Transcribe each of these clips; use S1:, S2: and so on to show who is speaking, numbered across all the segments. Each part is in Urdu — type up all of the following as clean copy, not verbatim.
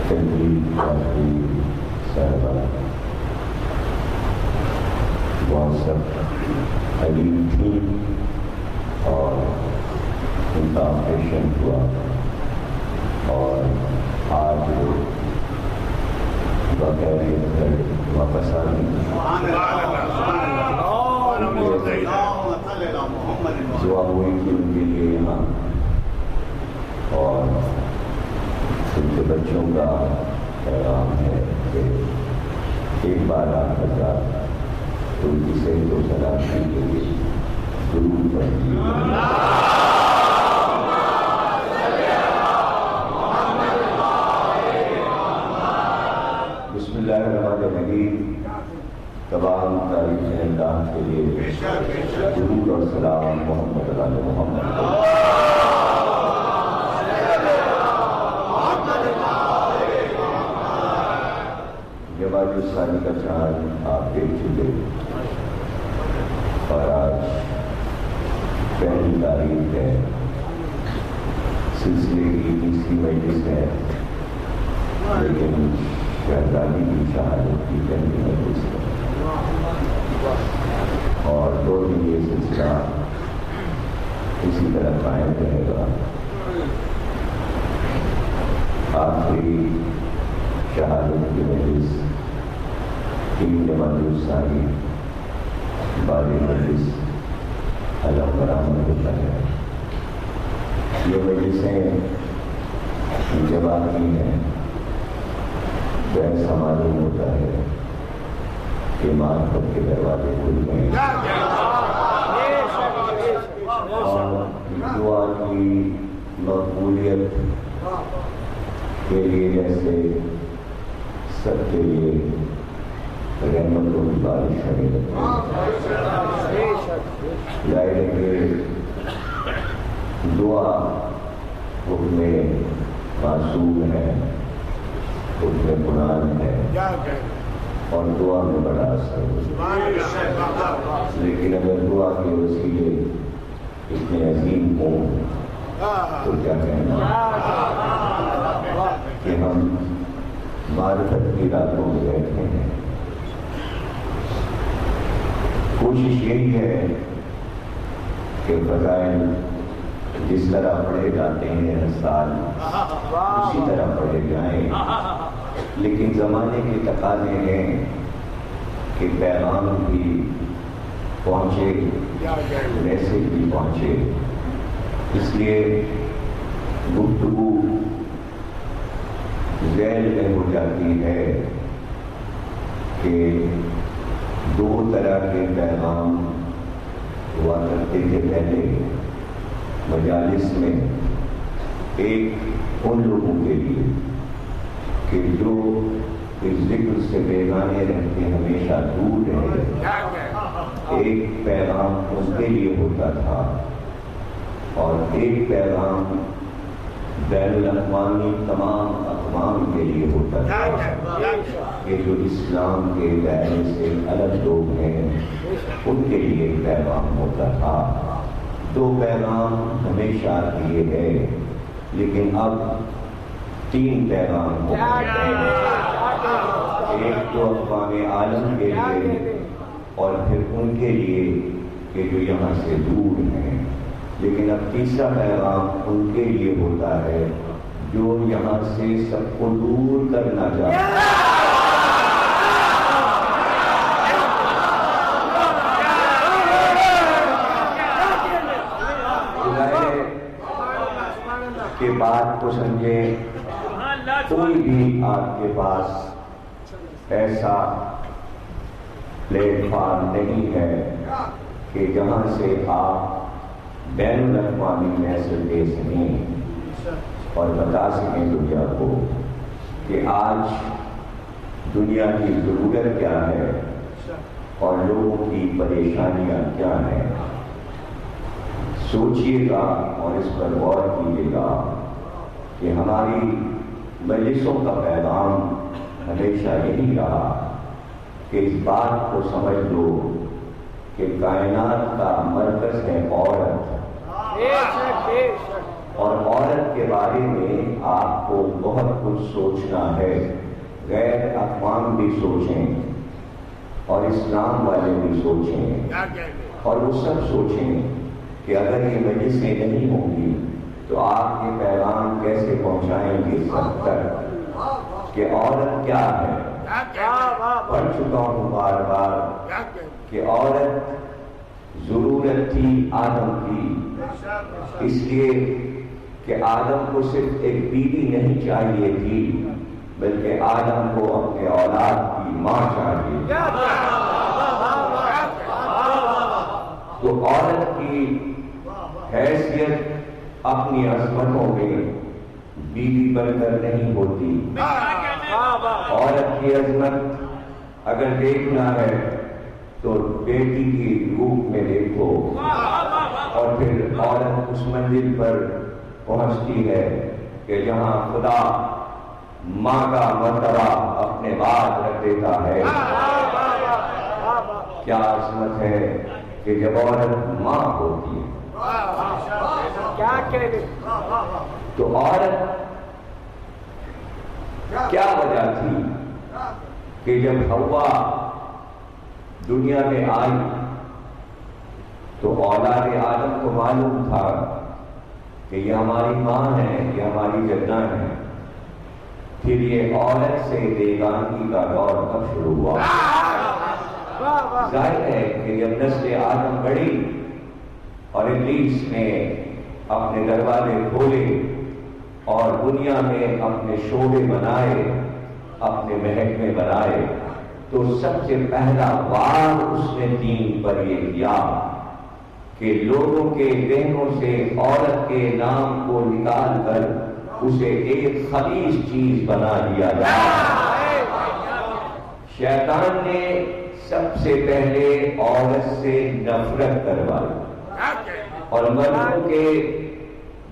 S1: تنظیم کافی صاحبہ وہ سب علیم تھی اور ان کا آپریشن ہوا اور آج بغیر واپس آ گئی. دعا ہوئی کہ ان کے لیے یہاں اور ان کے بچوں کا پیغام ہے کہ ایک بار آپ بتا تو ان کی صحت و سلامتی کے لیے ضرور پڑھیے. بسم اللہ الرحمن الرحیم. تمام تاریخ اللہ کے لیے درود اور سلام محمد علی محمد. جماعت اسلامی کا چاند آپ دیکھ چکے اور آج پہلی تاریخ ہے, سلسلے کی تیسری مجلس ہے, لیکن شہزادی کی شہادت کی پہلی مجلس ہے اور 2 دن یہ سلسلہ اسی طرح قائم رہے گا. آخری شہادت کی مجلس 3 جماعت اسلامی بعد مجلس علم برآمد ہوتا ہے. یہ مجلسیں جب آتی ہیں تو ایسا معلوم ہوتا ہے کہ معرفت کے دروازے کھل گئے اور دعا کی مقبولیت کے لیے جیسے سب کے لیے رحمتوں کی بارش ہونے لگتی ہے. ظاہر ہے کہ دعا حکم معصوم ہے, حکم قرآن ہے اور دعا میں بڑا اثر ہوتا ہے. لیکن اگر دعا کے وسیلے اتنے عظیم ہوں تو کیا کہنا کہ ہم معرفت کی راتوں میں بیٹھے ہیں. کوشش یہی ہے کہ فضائل جس طرح پڑھے جاتے ہیں ہر سال اسی طرح پڑھے جائیں, لیکن زمانے کے تقاضے ہیں کہ پیغام بھی پہنچے, میسیج بھی پہنچے. اس لیے گفتگو ذیل میں ہو جاتی ہے کہ 2 طرح کے پیغام ہوا کرتے تھے پہلے مجالس میں. ایک ان لوگوں کے لیے کہ جو اس ذکر سے بیگانے رہتے ہمیشہ دور رہے, ایک پیغام ان کے لیے ہوتا تھا اور ایک پیغام بین الاقوامی تمام اقوام کے لیے ہوتا تھا کہ جو اسلام کے دائرے سے الگ لوگ ہیں ان کے لیے ایک پیغام ہوتا تھا. 2 پیغام ہمیشہ یہ ہے, لیکن اب 3 پیغام ہوتے ہیں. ایک تو اقوام عالم کے لیے اور پھر ان کے لیے کہ جو یہاں سے دور ہیں, لیکن اب تیسرا پیغام ان کے لیے ہوتا ہے جو یہاں سے سب کو دور کرنا چاہتے ہیں. کہ بات کو سمجھے, کوئی بھی آپ کے پاس ایسا پلیٹ فارم نہیں ہے کہ جہاں سے آپ بین الاقوامی میسج دے سکیں اور بتا سکیں دنیا کو کہ آج دنیا کی ضرورت کیا ہے اور لوگوں کی پریشانیاں کیا ہیں. سوچئے گا اور اس پر غور کیجیے گا کہ ہماری مجلسوں کا پیغام ہمیشہ یہی رہا کہ اس بات کو سمجھ لو کہ کائنات کا مرکز ہے عورت. اور عورت کے بارے میں آپ کو بہت کچھ سوچنا ہے، غیر اقوام بھی سوچیں اور اسلام والے بھی سوچیں، اور وہ سب سوچیں کہ اگر یہ مجلسیں نہیں ہوں گی تو آپ یہ پیغام کیسے پہنچائیں گے سب تک کہ عورت کیا ہے۔ پڑھ چکا ہوں بار بار کہ عورت ضرورت تھی آدم کی، اس لیے کہ آدم کو صرف ایک بیوی نہیں چاہیے تھی بلکہ آدم کو اپنے اولاد کی ماں چاہیے تھی۔ تو عورت کی حیثیت اپنی عظمتوں میں بیوی بن کر نہیں ہوتی۔ عورت کی عظمت اگر دیکھنا ہے تو بیٹی کی روپ میں دیکھو، اور پھر عورت اس منزل پر پہنچتی ہے کہ جہاں خدا ماں کا مرتبہ اپنے بعد رکھ دیتا ہے۔ کیا عظمت ہے کہ جب عورت ماں ہوتی ہے۔ تو عورت کیا وجہ تھی کہ جب حوا دنیا میں آئی تو اولاد آدم کو معلوم تھا کہ یہ ہماری ماں ہے، یہ ہماری جدہ ہے۔ پھر یہ عورت سے بیگانگی کا دور کب شروع ہوا؟ ظاہر ہے کہ جب نسل آدم بڑھی اور ابلیس نے اپنے دروازے کھولے اور دنیا میں اپنے شعبے بنائے، اپنے محکمے بنائے، تو سب سے پہلا وار اس نے دین پر یہ کیا کہ لوگوں کے ذہنوں سے عورت کے نام کو نکال کر اسے ایک خبیث چیز بنا دیا جائے۔ شیطان نے سب سے پہلے عورت سے نفرت کروائی اور مردوں کے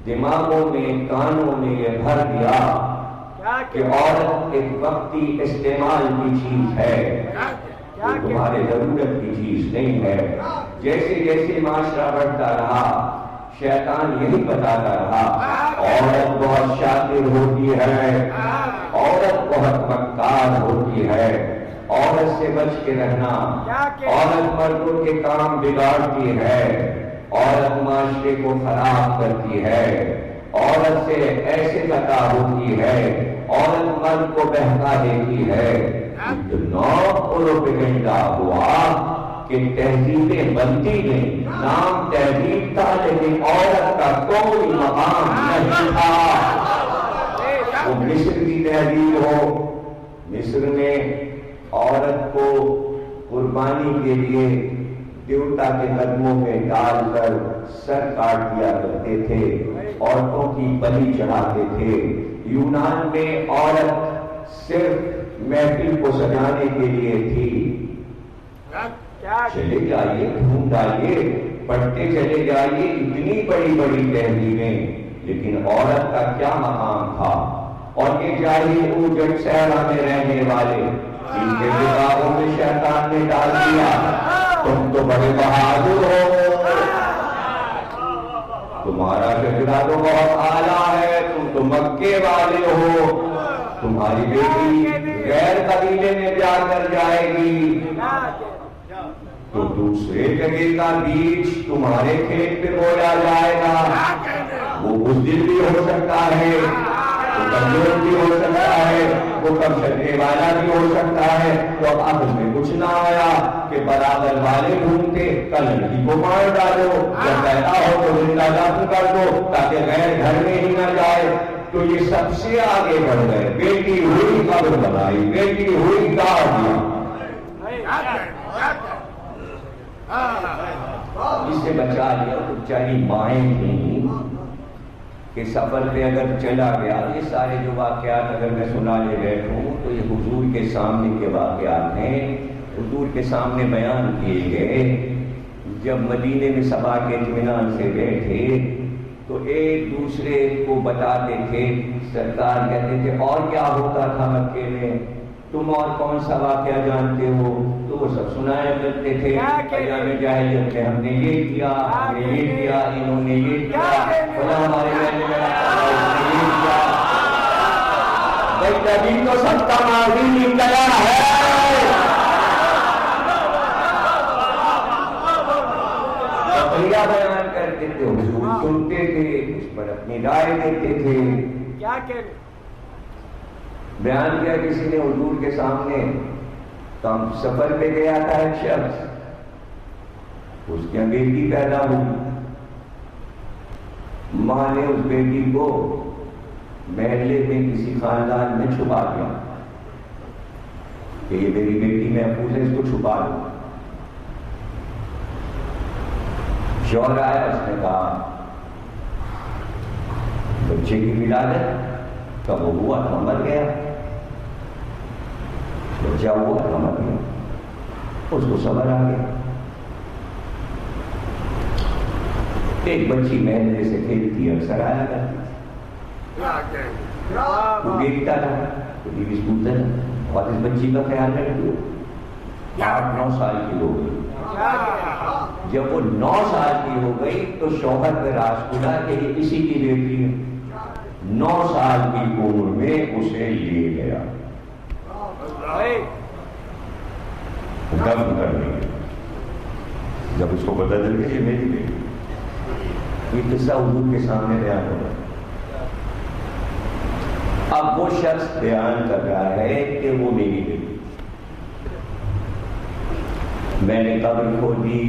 S1: دماغوں میں، کانوں میں یہ بھر دیا کہ عورت ایک وقتی استعمال کی چیز ہے، وہ تمہارے ضرورت کی چیز نہیں ہے۔ جیسے جیسے معاشرہ بڑھتا رہا شیطان یہی بتاتا رہا عورت بہت شاطر ہوتی ہے، عورت بہت مکار ہوتی ہے، عورت سے بچ کے رہنا، عورت مردوں کے کام بگاڑتی ہے، عورت معاشرے کو خراب کرتی ہے، عورت سے ایسے خطا ہوتی ہے، عورت مرد کو بہکا دیتی ہے۔ اتنا پروپیگنڈا ہوا کہ تہذیبیں بنتی نہیں، نام تہذیب تھا لیکن عورت کا کوئی مقام نہیں تھا۔ وہ مصر کی تہذیب ہو، مصر میں عورت کو قربانی کے لیے دیوتا کے قدموں میں ڈال کر سر کاٹ دیا کرتے تھے، عورتوں کی بلی چڑھاتے تھے۔ یونان میں عورت صرف محفل کو سجانے کے لیے تھی۔ چلے جائیے، ڈھونڈ ڈالئے، پڑھتے چلے جائیے اتنی بڑی بڑی تہذیبیں، لیکن عورت کا کیا مقام تھا؟ اور یہ جاہل اوجڑ صحرا میں رہنے والے ان کے دماغوں میں شیطان نے ڈال دیا تم تو بڑے بہادر ہو، تمہارا شجرہ تو بہت اعلیٰ ہے، تم تو مکے والے ہو، تمہاری بیٹی غیر قبیلے میں جا کر جائے گی تو دوسرے جگہ کا بیج تمہارے کھیت پہ بویا جائے گا۔ وہ بزدل بھی ہو سکتا ہے، وہ کمزور بھی ہو سکتا ہے، وہ کم چلنے والا بھی ہو سکتا ہے۔ تو اب عقل میں کچھ نہ آیا کہ برابر والے ڈھونڈتے، کل لڑکی کو مار ڈالو، جب پیدا ہو تو زندہ دفن کر دو تاکہ غیر گھر میں ہی نہ جائے۔ تو یہ سب سے آگے بڑھ گئے، بیٹی ہوئی قبر بنائی، بیٹی ہوئی گاڑ دیا۔ اس سے بچا لیا تو چاری مائیں تھیں کہ سفر پہ اگر چلا گیا، یہ سارے جو واقعات اگر میں سنا لے بیٹھوں تو یہ حضور کے سامنے کے واقعات ہیں، حضور کے سامنے بیان کیے گئے۔ جب مدینے میں صبا کے اطمینان سے بیٹھے تو ایک دوسرے کو بتاتے تھے، سرکار کہتے تھے اور کیا ہوتا تھا مکے میں، تم اور کون سا واقعہ جانتے ہو؟ تو وہ سب سنایا کرتے تھے، ایام جاہلیت میں ہم نے یہ کیا، ہم نے یہ کیا، انہوں نے یہ کیا، خدا ہمارے رہنے والا نے یہ کیا۔ بھائی نبی تو سب کا ماضی نکلا ہے۔ بیان کرتے تھے، حضور سنتے تھے، اس پر اپنی رائے دیتے تھے۔
S2: کیا کہنے
S1: بیان کیا کسی نے حضور کے سامنے، تو ہم سفر پہ گیا تھا ایک شخص، اس کی بیٹی پیدا ہوئی، ماں نے اس بیٹی کو محلے میں کسی خاندان میں چھپا دیا کہ یہ میری بیٹی محفوظ ہے، اس کو چھپا دو۔ شوہر آیا، اس نے کہا بچے کی ولادت کب ہوا تھا، مر گیا، بچہ ہوا تھا، مر گیا، اس کو صبر آ گیا۔ ایک بچی محلے سے کھیلتی اکثر آیا کرتی، وہ دیکھتا تھا، وہ بھی پوچھتا تھا، اور اس بچی کا خیال رکھتی ہو۔ 8-9 سال کی ہو گئی۔ جب وہ 9 سال کی ہو گئی تو شوہر پہ راز کھلا کہ یہ اسی کی بیٹی ہے۔ 9 سال کی عمر میں اسے لے گیا، دفن کر دیا۔ جب اس کو پتہ چل گیا یہ میری بیٹی، یہ قصہ حضور کے سامنے بیان ہو رہا ہے۔ اب وہ شخص بیان کر رہا ہے کہ وہ میری بیٹی، میں نے قبر کھودی،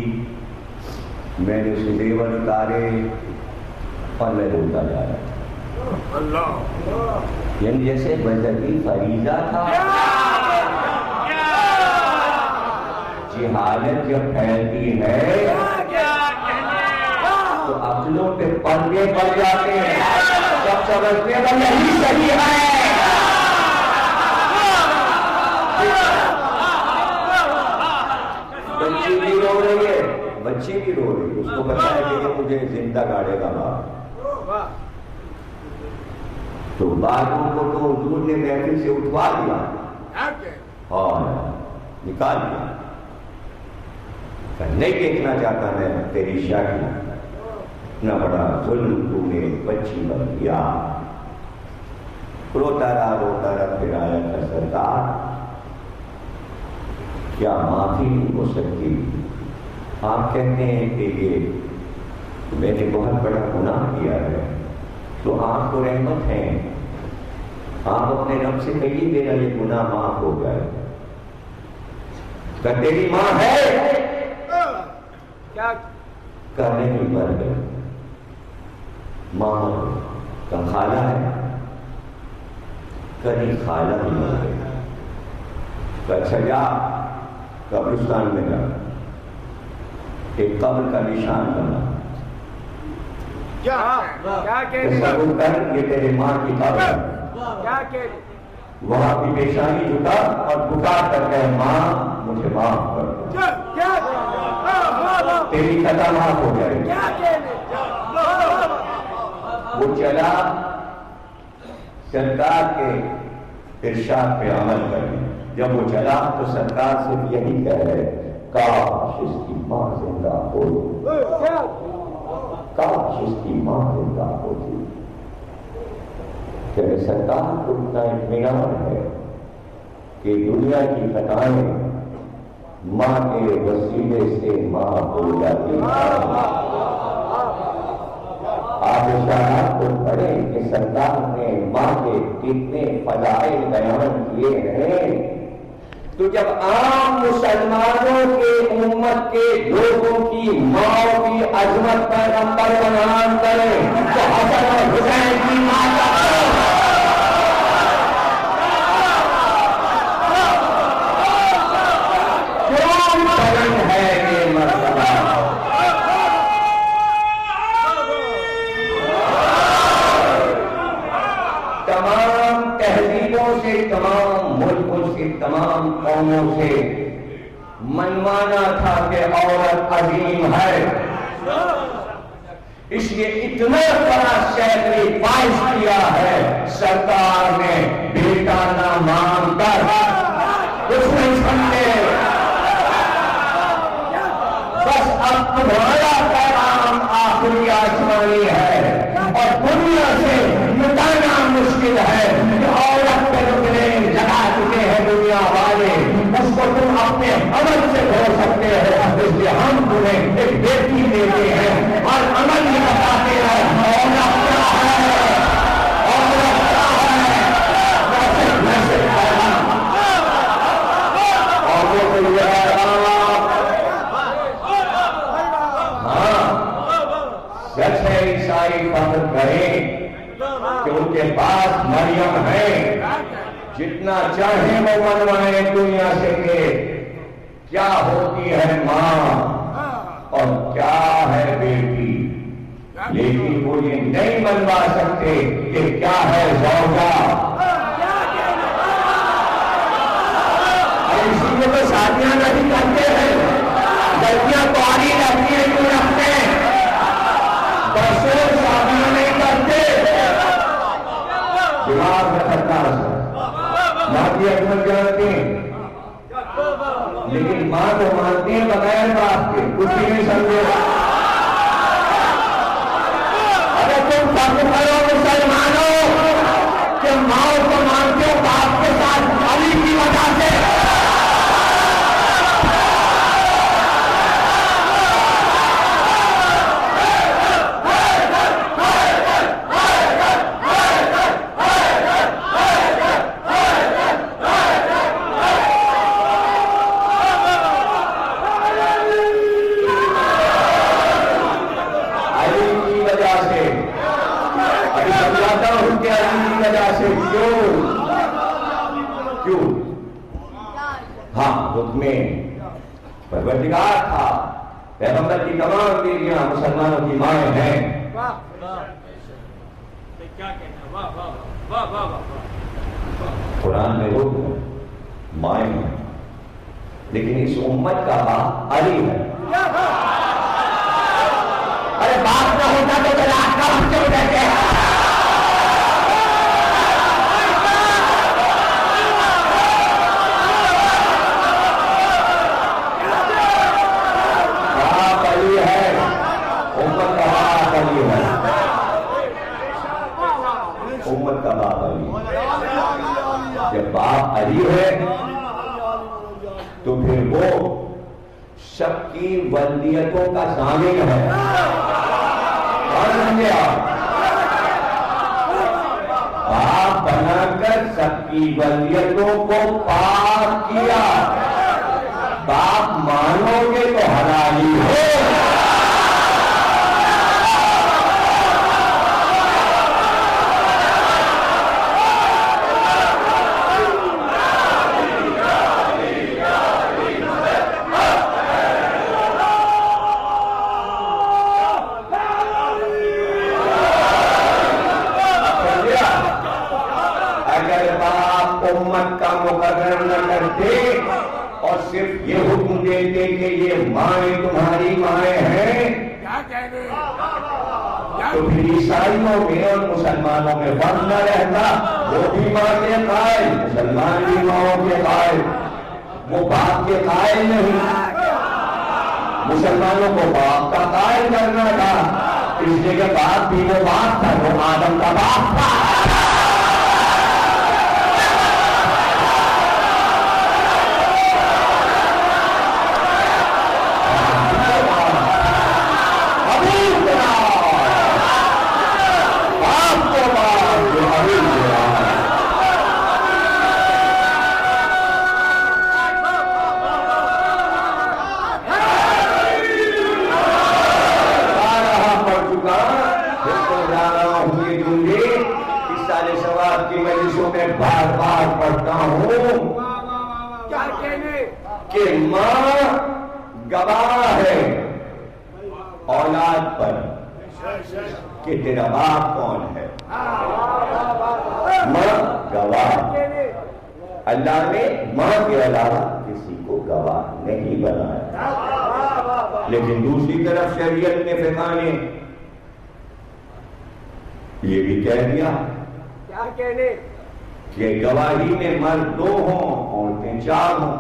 S1: میں نے اسے زیور اتارے اور میں روتا جا رہا تھا، یعنی جیسے مذہبی فریضہ تھا۔ جہالت جب پھیلتی ہے تو عقلوں پہ پردے پڑ جاتے ہیں، جب سمجھتے ہیں وہ یہی صحیح ہے۔ بچی بھی رو رہی ہے، بچی بھی رو رہی ہے، اس کو پتا ہے کہ یہ مجھے زندہ گاڑے گا باپ۔ تو باتوں کو تو حضور نے محفل سے اٹھوا دیا اور نکال دیا، نہیں دیکھنا چاہتا میں تیری شادی، اتنا بڑا ظلم تو نے بچی پر کیا۔ روتا رہا پھر آیا تھا، سرکار کیا معافی نہیں ہو سکتی؟ آپ کہتے ہیں کہ یہ میں نے بہت بڑا گناہ کیا ہے، تو آپ کو رحمت ہے، آپ اپنے رب سے کہیے میرا یہ گناہ معاف ہو جائے۔ کہ تیری ماں ہے؟
S2: کیا
S1: کہنے نہیں، مر گئے۔ ماں کا خالہ ہے؟ کہیں خالہ نہیں مر گئے۔ اچھا جا قبرستان میں جا، ایک قبر کا نشان بنا، تصور کر یہ تیرے ماں کی قبر ہے، وہاں کی پیشانی جھکا اور پکار کر کہ ماں مجھے معاف کر، تیری خطا معاف ہو جائے۔ وہ چلا سرکار کے ارشاد پہ عمل کرنے۔ جب وہ چلا تو سرکار صرف یہی کہہ رہے، کاش اس کی ماں زندہ ہوتی، کاش اس کی ماں زندہ ہوتی۔ کہ سرکار کو اتنا اطمینان ہے کہ دنیا کی خطائیں ماں کے وسیلے سے معاف ہو جاتی ہیں۔ آپ اشارات کو پڑھیں کہ سرکار نے ماں کے کتنے فضائل بیان کیے ہیں۔ تو جب عام مسلمانوں کے امت کے لوگوں کی ماں کی عظمت پیغمبر بیان کریں تو حسن اور حسین کی ماں کا تمام قوموں سے منوانا تھا کہ عورت عظیم ہے، اس لیے اتنا بڑا شہری باعث کیا ہے سرکار نے بیٹا نہ مان کر اب تمہارا پیغام آخری آسمانی ہے اور دنیا سے مٹانا مشکل ہے. عورت پہ رکنے لگا چکے ہیں دنیا والے, اس کو تم اپنے عمل سے دھو سکتے ہو, اس لیے ہم تمہیں ایک بیٹی دیتے ہیں اور عمل ہی بتاتے ہیں. عورت کیا ہے, عورت کیا ہے, ویسے پیغام عورتوں کو یہ سچ ہے. عیسائی فخر کریں کہ ان کے پاس مریم ہے, جتنا چاہیں وہ منوائیں دنیا سے کہ کیا ہوتی ہے ماں اور کیا ہے بیٹی, لیکن وہ یہ نہیں منوا سکتے کہ کیا ہے زوجہ. اسی لیے تو شادیاں نہیں کرتے ہیں, لڑکیاں کاری رہتی ہیں کیوں رکھتے ہیں, برسوں شادیاں نہیں کرتے. دماغ میں خطرہ ہے. ماں کی حکمت جانتے ہیں لیکن ماں کو مانتے ہیں بغیر باپ کے, کچھ بھی نہیں سمجھے. اگر تم فرق کرو مسلمانوں کہ ماں کو مانتے ہو باپ کے ساتھ علی کی وجہ سے, پروردگار تھا, پیغمبر کی تمام بیویاں مسلمانوں کی مائیں ہیں. قرآن میں لوگ مائیں ہیں, لیکن اس امت کا باپ علی ہے. ارے باپ نہ ہوتا تو طلاق کا ہم کیوں کہتے ہیں. امت کا باپ علی, جب باپ علی ہے تو پھر وہ سب کی ولدیتوں کا ضامن ہے. اور سمجھے آپ, باپ بنا کر سب کی ولدیتوں کو پاک کیا. باپ مانو گے تو حلالی ہو. اور صرف یہ حکم دیتے کہ یہ مائیں تمہاری مائیں ہیں, تو پھر عیسائیوں میں اور مسلمانوں میں فرق نہ رہتا. وہ بھی ماں کے قائل, مسلمان بھی ماؤں کے قائل. وہ باپ کے قائل نہیں, مسلمانوں کو باپ کا قائل کرنا تھا, اس لیے کہ باپ بھی وہ باپ تھا, وہ آدم کا باپ تھا. بار بار پڑھتا ہوں کہ ماں گواہ ہے اولاد پر کہ تیرا باپ کون ہے. ماں گواہ, اللہ نے ماں کے علاوہ کسی کو گواہ نہیں بنایا. لیکن دوسری طرف شریعت نے فقہ نے یہ بھی کہہ دیا کہ گواہی میں مرد 2 ہوں, عورتیں 4 ہوں.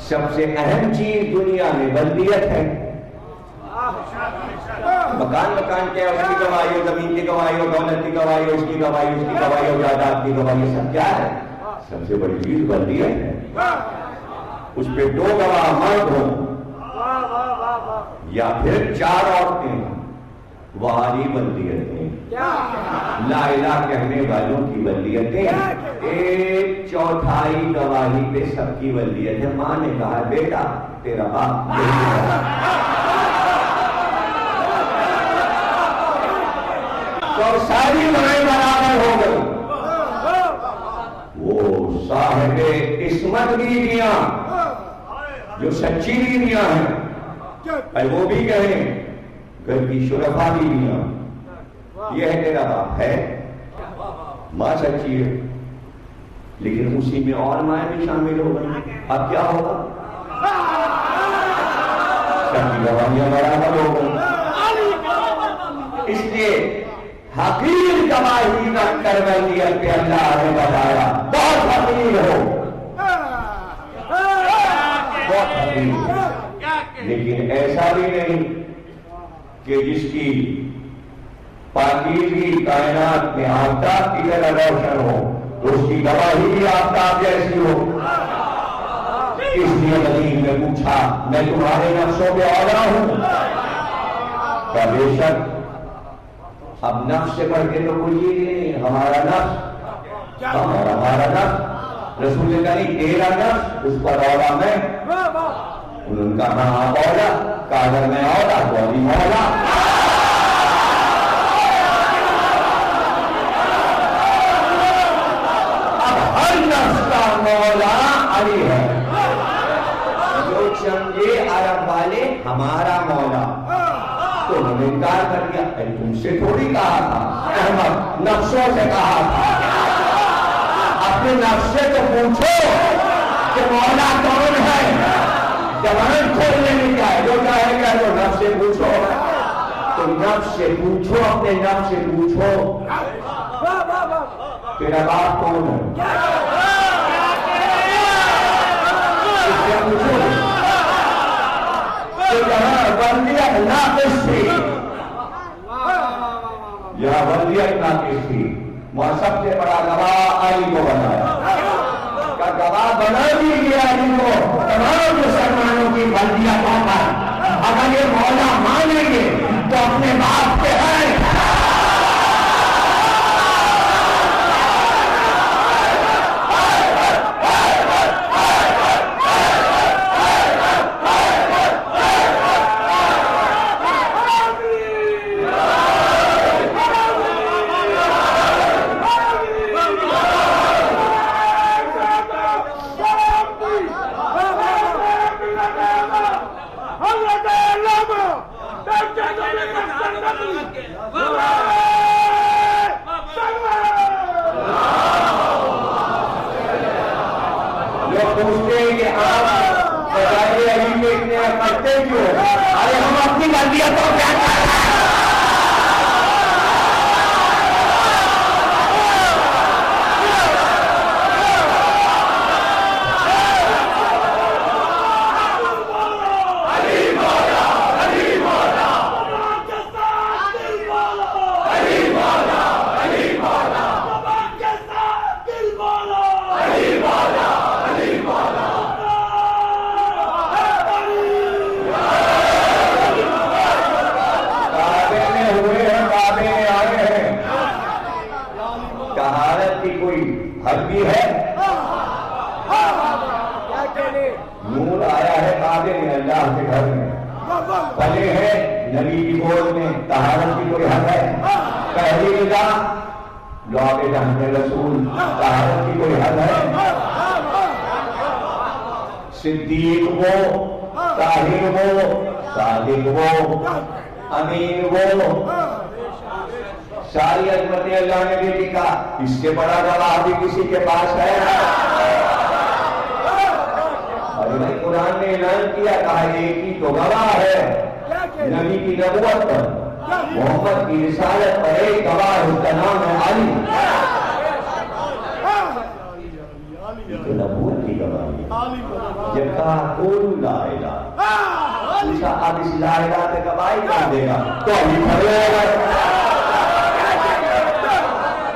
S1: سب سے اہم چیز دنیا میں بلدیت ہے. مکان کیا ہے؟ اس کی گواہی ہو، زمین کی گواہی ہو، دولت کی گواہی ہو، اس کی گواہی، اس کی گواہی ہو، جائیداد کی گواہی، سب کیا ہے؟ سب سے بڑی چیز بلدیت ہے. اس پہ 2 گواہ مرد ہوں یا پھر 4 عورتیں، وہی بلدیتیں. لا الہ کہنے والوں کی بلدیتیں 1/4 گواہی پہ سب کی بلدیت ہے. ماں نے کہا بیٹا تیرا باپ تو ساری مائیں برابر ہو گئی. وہ صاحب عصمت بیویاں جو سچی بیویاں ہیں، وہ بھی کہیں گھر کی شرفا بیویاں، یہ ہے تیرا باپ ہے، ماں سچی ہے، لیکن اسی میں اور مائیں بھی شامل ہو گئی. اب کیا ہوگا؟ سب کی گواہیاں برابر ہو گئی. اس لیے حقیر گواہی رکھ کر بلدیت پہ اللہ نے بتایا بہت حقیر ہو، بہت حقیر. لیکن ایسا بھی نہیں کہ جس کی پاکیزگی کائنات میں آفتاب کی طرح روشن ہو تو اس کی گواہی بھی آفتاب جیسی ہو. اس لیے غریب نے پوچھا میں تمہارے نفسوں پہ اولا ہوں؟ کہ بے شک اب نفس سے بڑھ کے تو کوئی نہیں. ہمارا نفس، ہمارا نفس رسول نے کہا نہیں تیرا نفس اس پر اولا میں. انہوں نے کہا ہاں اولا، کہا اگر میں اولا تو ابھی مولا. اب ہر نفس کا مولا علی ہے. جو سمجھے عرب والے ہمارا مولا تو انہوں نے انکار کر دیا. تم سے تھوڑی کہا تھا، احمد نفسوں سے کہا تھا. اپنے نفس سے تو پوچھو کہ مولا کون ہے. زبان کھولنے میں کیا ہے؟ جو چاہے گا تو نفس سے پوچھو. تو نفس سے پوچھو، اپنے نفس سے پوچھو تیرا باپ کون ہے. اس سے پوچھو کہ جہاں بلدیت ناقص تھی، یہاں بلدیت ناقص تھی، وہاں سب سے بڑا گواہ علی کو بنایا. کا گواہ بنا بھی گیا علی کو تمام مسلمانوں کی بلدیتوں پر. اگر یہ مولا مانیں گے تو اپنے باپ کے ہیں. صدیق وہ، طاہر وہ، صادق وہ، امین وہ، ساری عظمتیں اللہ نے بھی لکھا. اس سے بڑا گواہ بھی کسی کے پاس ہے؟ اور قرآن نے اعلان کیا، کہا ایک ہی تو گواہ ہے نبی کی نبوت پر، محمد کی رسالت پر ایک گواہ، اس کا نام ہے علی. نبوت کی گواہی جب کہا قول لا الہ، پوچھا اب اس لا الہ پہ گواہی کر دے گا؟ توحید کھڑے ہو گئے۔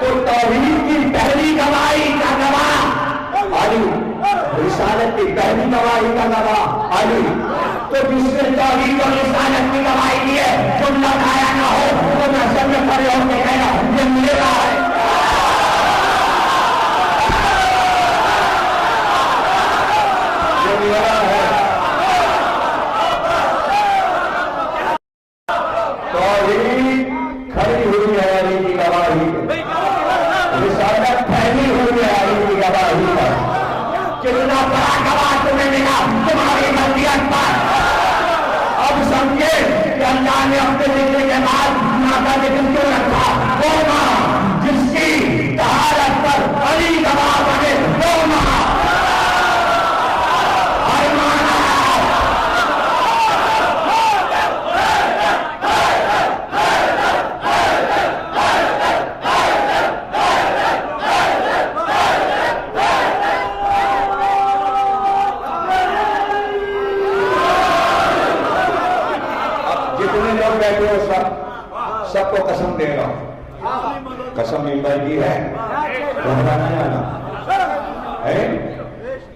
S1: تو توحید کی پہلی گواہی کا گواہ علی، رسالت کی پہلی گواہی کا گواہ علی۔ تو جس نے توحید اور رسالت کی گواہی دی ہے، تم لگایا نہ ہو تو میں سب میں کھڑے ہو کے کہنا یہ میرا ہے۔ یہ میرا ہے۔ توحید کھڑی ہوئی ہے علی کی گواہی پہ، رسالت پھیلی ہوئی ہے علی کی گواہی پر۔ کتنا بڑا گواہ تمہیں ملا تمہاری مدیت پر۔ اب سمجھے کہ اللہ نے اپنے لکھنے کے بعد ماں کا ذکر کیوں رکھا؟ وہ ماں جس کی طہارت پر علی گواہ بنے، وہ ماں ہر ماں بیٹھے ہو سب کو قسم دے رہا ہوں، قسم ممبر کی ہے، گھبرانا جانا ہے۔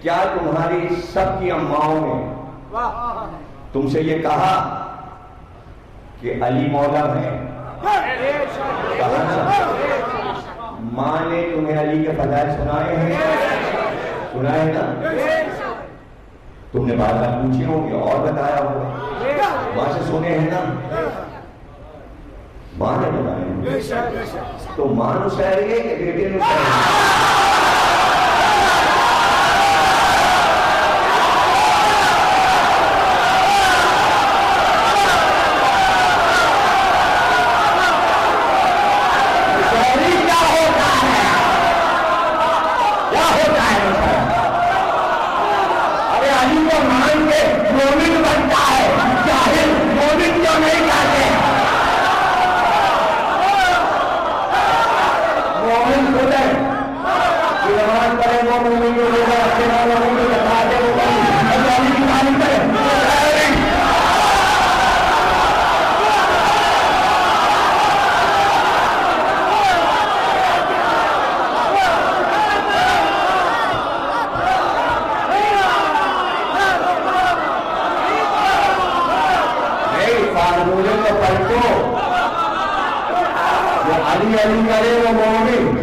S1: کیا تمہاری سب کی اماؤں نے تم سے یہ کہا کہ علی مولا ہے؟ ماں نے تمہیں علی کے فضائل سنائے ہیں؟ سنائے نا؟ تم نے بات پوچھی ہوگی اور بتایا ہوگا، ماں سے سنے ہیں نا؟ ماں نے بتایا تو ماں نو سہ رہی ہے کہ بیٹے نو سہ رہی ہے؟ علی کرے وہ مومن،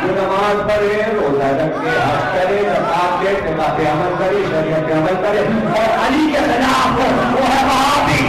S1: جو نماز پڑھے، روزہ رکھے، حج کرے، زکات دے، نکاح پہ عمل کرے، شریعت پہ عمل کرے، اور علی کے خلاف ہو وہ ہے وہابی۔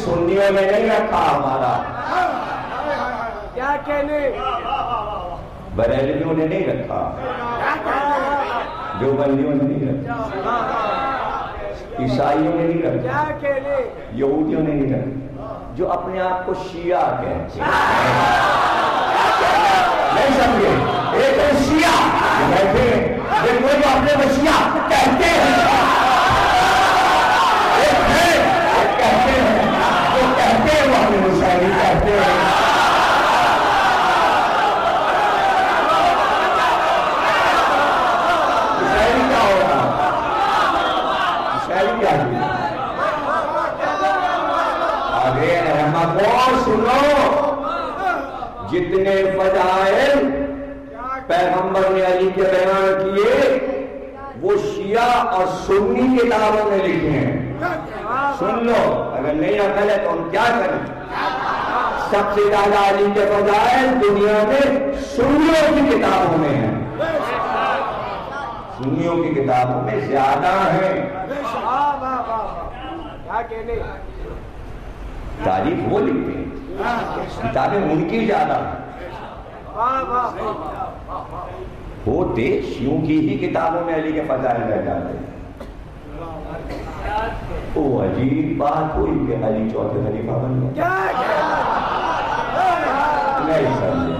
S1: سنیوں میں نہیں رکھا ہمارا،
S2: کیا کہنے
S1: بریلویوں نے نہیں رکھا، جو بندیوں نے نہیں رکھا، عیسائیوں نے نہیں رکھا،
S2: کیا کہنے
S1: یہودیوں نے نہیں رکھا، جو اپنے آپ کو شیعہ کہتے ہیں۔ نہیں سمجھے؟ ایک ہے شیعہ کہتے ہیں، ایک وہ جو اپنے کو شیعہ کہتے ہیں، ایک ہے کہتے ہیں، وہ کہتے ہیں وہ اپنے مسائل کہتے ہیں۔ مسائل کیا ہوگا؟ مسائل کیا ہوگا؟ آگے احمد کو سنو، جتنے فضائل پیغمبر نے علی کے بیان کیے وہ شیعہ اور سنی کتابوں میں لکھے ہیں۔ سن لو، اگر نہیں عقل ہے تو ہم کیا کریں؟ سب سے زیادہ علی کے فضائل دنیا میں سنیوں کی کتابوں میں ہیں، سنیوں کی کتابوں میں زیادہ ہیں۔
S2: کیا کہنے
S1: تاریخ وہ لکھتے ہیں، کتابیں ان کی زیادہ ہیں۔ ہوتے شیوں کی ہی کتابوں میں علی کے فضائل رہ جاتے. وہ عجیب بات ہوئی کہ علی چوتھے خلیفہ بن گئے. نہیں سمجھے.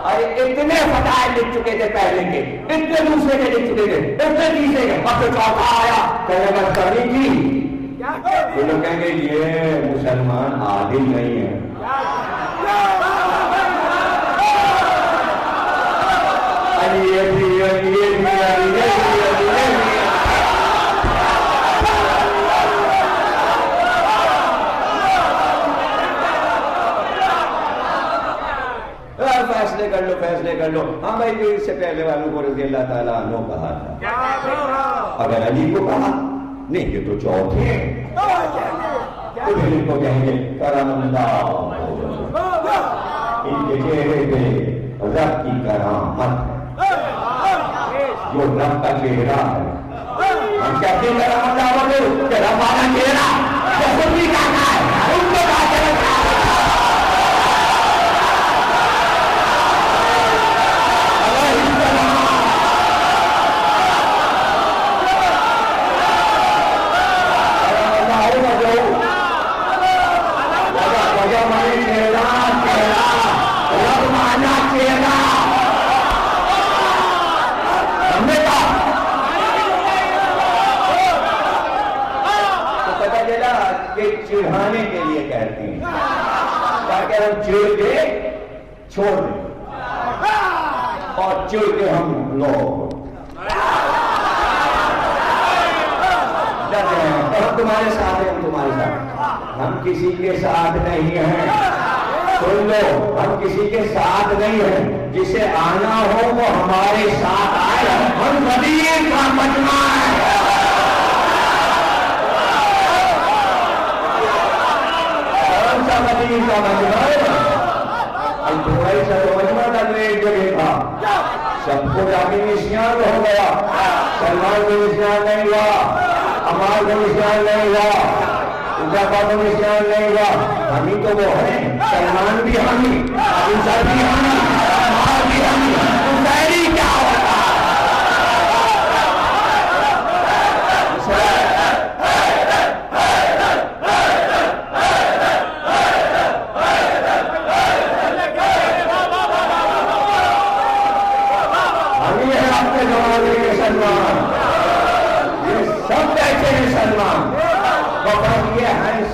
S1: ارے اتنے فضائل لکھ چکے تھے پہلے کے, اتنے دوسرے کے لکھ چکے تھے, اتنے تیسرے کے, بس چوتھا آیا کہنے بس کرنی کی. وہ لوگ کہیں گے یہ مسلمان عادل نہیں ہے. فیصلے کر لو, فیصلے کر لو. ہاں بھائی جو اس سے پہلے والوں کو رضی اللہ تعالیٰ عنہ کہا تھا, اگر علی کو کہا نہیں یہ تو چوتھے ہیں, تو پھر ان کو کہیں گے کرم اللہ, ان کے چہرے پہ رب کی کرامت ہے, جو رب کا چہرہ ہے. ہم کہتے ہیں کرم اللہ بولو کہ رب والا چہرہ وہ خود بھی کہتا ہے, ان کو بات کرتا ہے. چڑھانے کے لیے کہتے ہیں تاکہ ہم چڑھ کے چھوڑ دیں اور چڑھ کے ہم لوگ ہم تمہارے ساتھ ہیں, ہم تمہارے ساتھ, ہم کسی کے ساتھ نہیں ہیں. سن لو, ہم کسی کے ساتھ نہیں ہیں, جسے آنا ہو وہ ہمارے ساتھ آئے. ہم غدیر کا مجمع ہے. مدین کا مجمع ہے. تھوڑا سا تو مجمع تک ایک جگہ تھا, سب کو جا کے نشان ہو گیا. سلمان کو نشان نہیں ہوا, عمار کو نشان نہیں ہوا, عزیفہ کو نشان نہیں ہوا. ہم ہی تو وہ ہیں, سلمان بھی ہم ہی, عزیفہ بھی ہم ہی, عمار بھی ہم ہی. حسینی کیا ہوتا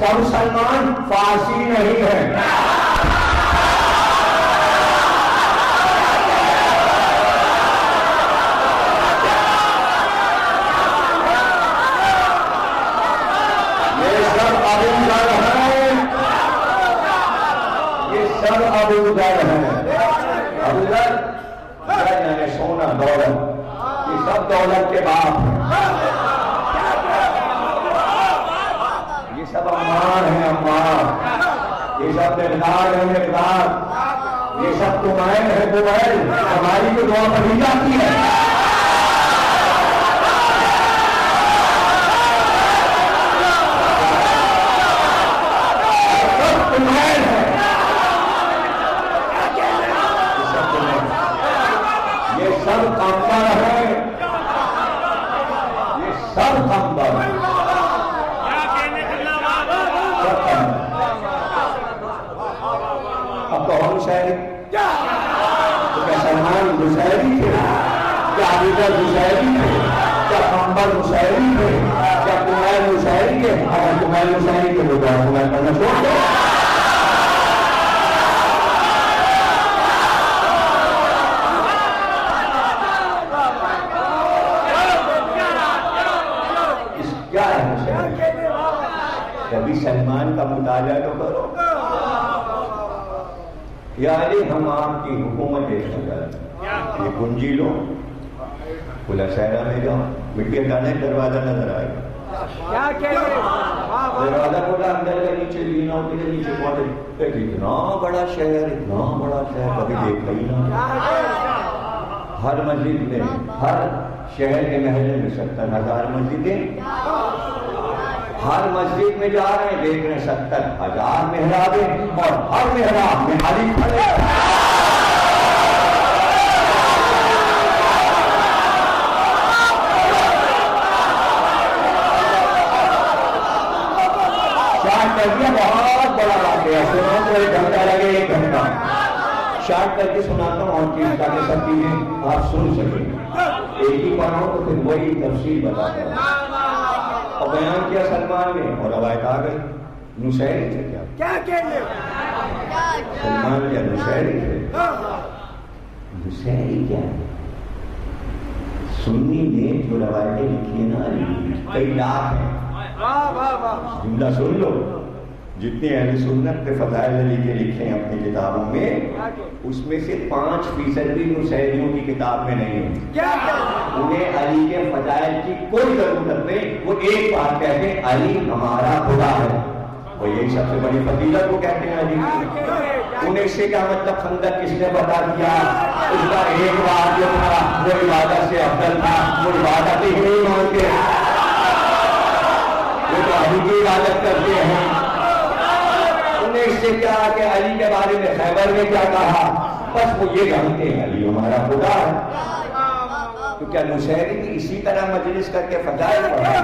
S1: سب سلمان فارسی نہیں ہے. یہ سب ابوذر ہے, یہ سب ابوذر ہے. ابوذر یعنی سونا دولت, یہ سب دولت کے باپ ہیں. سب عمار ہیں, عمار. یہ سب مقدار ہیں, مقدار. یہ سب کمائل ہیں, کمائل. ہماری تو دعا پڑھی جاتی ہے. سب کمائل ہیں, یہ سب قمبر ہیں, یہ سب قمبر ہیں. اب تو ہم شہری تو کیا سلمان مشاعری تھے, کیا ابوذر مشاعری تھے, کیا قمبر مشاعری تھے, کیا کمائل مشاعری تھے. اگر کمائل مشاعری تھے تو کمائل پڑھنا چھوڑ دو. کیا ہے مشاعری؟ کبھی سلمان کا مطالعہ تو کرو. یا علی ہم آپ کی حکومت دیکھنا چاہتے ہیں, یہ کنجی لو, کھلا صحرا میں جاؤ, مٹی ہٹانا ہے, دروازہ نظر آئے گا. دروازہ کھولا, اندر کے نیچے لینا ہوتی ہے, نیچے پہنچے. اتنا بڑا شہر, اتنا بڑا شہر کبھی دیکھا ہی نہ. ہر مسجد میں, ہر شہر کے محلے میں 70,000 مسجدیں. ہر مسجد میں جا رہے ہیں, دیکھ رہے ہیں 70,000 محرابیں, اور ہر محراب میں علی کھڑے. شارٹ کر دیا، بہت بڑا واقعہ سنا تو 1 گھنٹہ لگے، 1 گھنٹہ شارٹ کر کے سناتا ہوں اور چیز تاکہ سب چیزیں آپ سن سکیں، ایک ہی پڑھا تو پھر وہی تفصیل بتاتا ہوں۔ اور بیان کیا سلمان نے اور روایت آ گئی، نصیری تھے کیا
S2: کہنے
S1: سلمان کیا نصیری تھے؟ نصیری کیا ہے؟ سنی نے جو روایتیں لکھی ہیں نا کئی لاکھ ہیں، جملہ سن لو، جتنے اہل سنت نے فضائل علی کے لکھے ہیں اپنی کتابوں میں، اس میں سے 5% بھی نصیریوں کی کتاب میں نہیں ہے۔ انہیں علی کے فضائل کی کوئی ضرورت نہیں، وہ ایک بات کہتے ہیں علی ہمارا خدا ہے، وہ یہی سب سے بڑی فضیلت وہ کہتے ہیں علی کی۔ انہیں اس سے کیا مطلب خندق کس نے بتا دیا، اس کا ایک بات جو تھا وہ عبادت سے افضل تھا، وہ عبادت ہی نہیں مانتے، وہ تو علی کی عبادت کرتے ہیں۔ انہیں اس سے کیا کہ علی کے بارے میں خیبر میں کیا کہا، بس وہ یہ جانتے ہیں علی ہمارا خدا ہے۔ تو کیا نصیری بھی اسی طرح مجلس کر کے فضائل پڑھا؟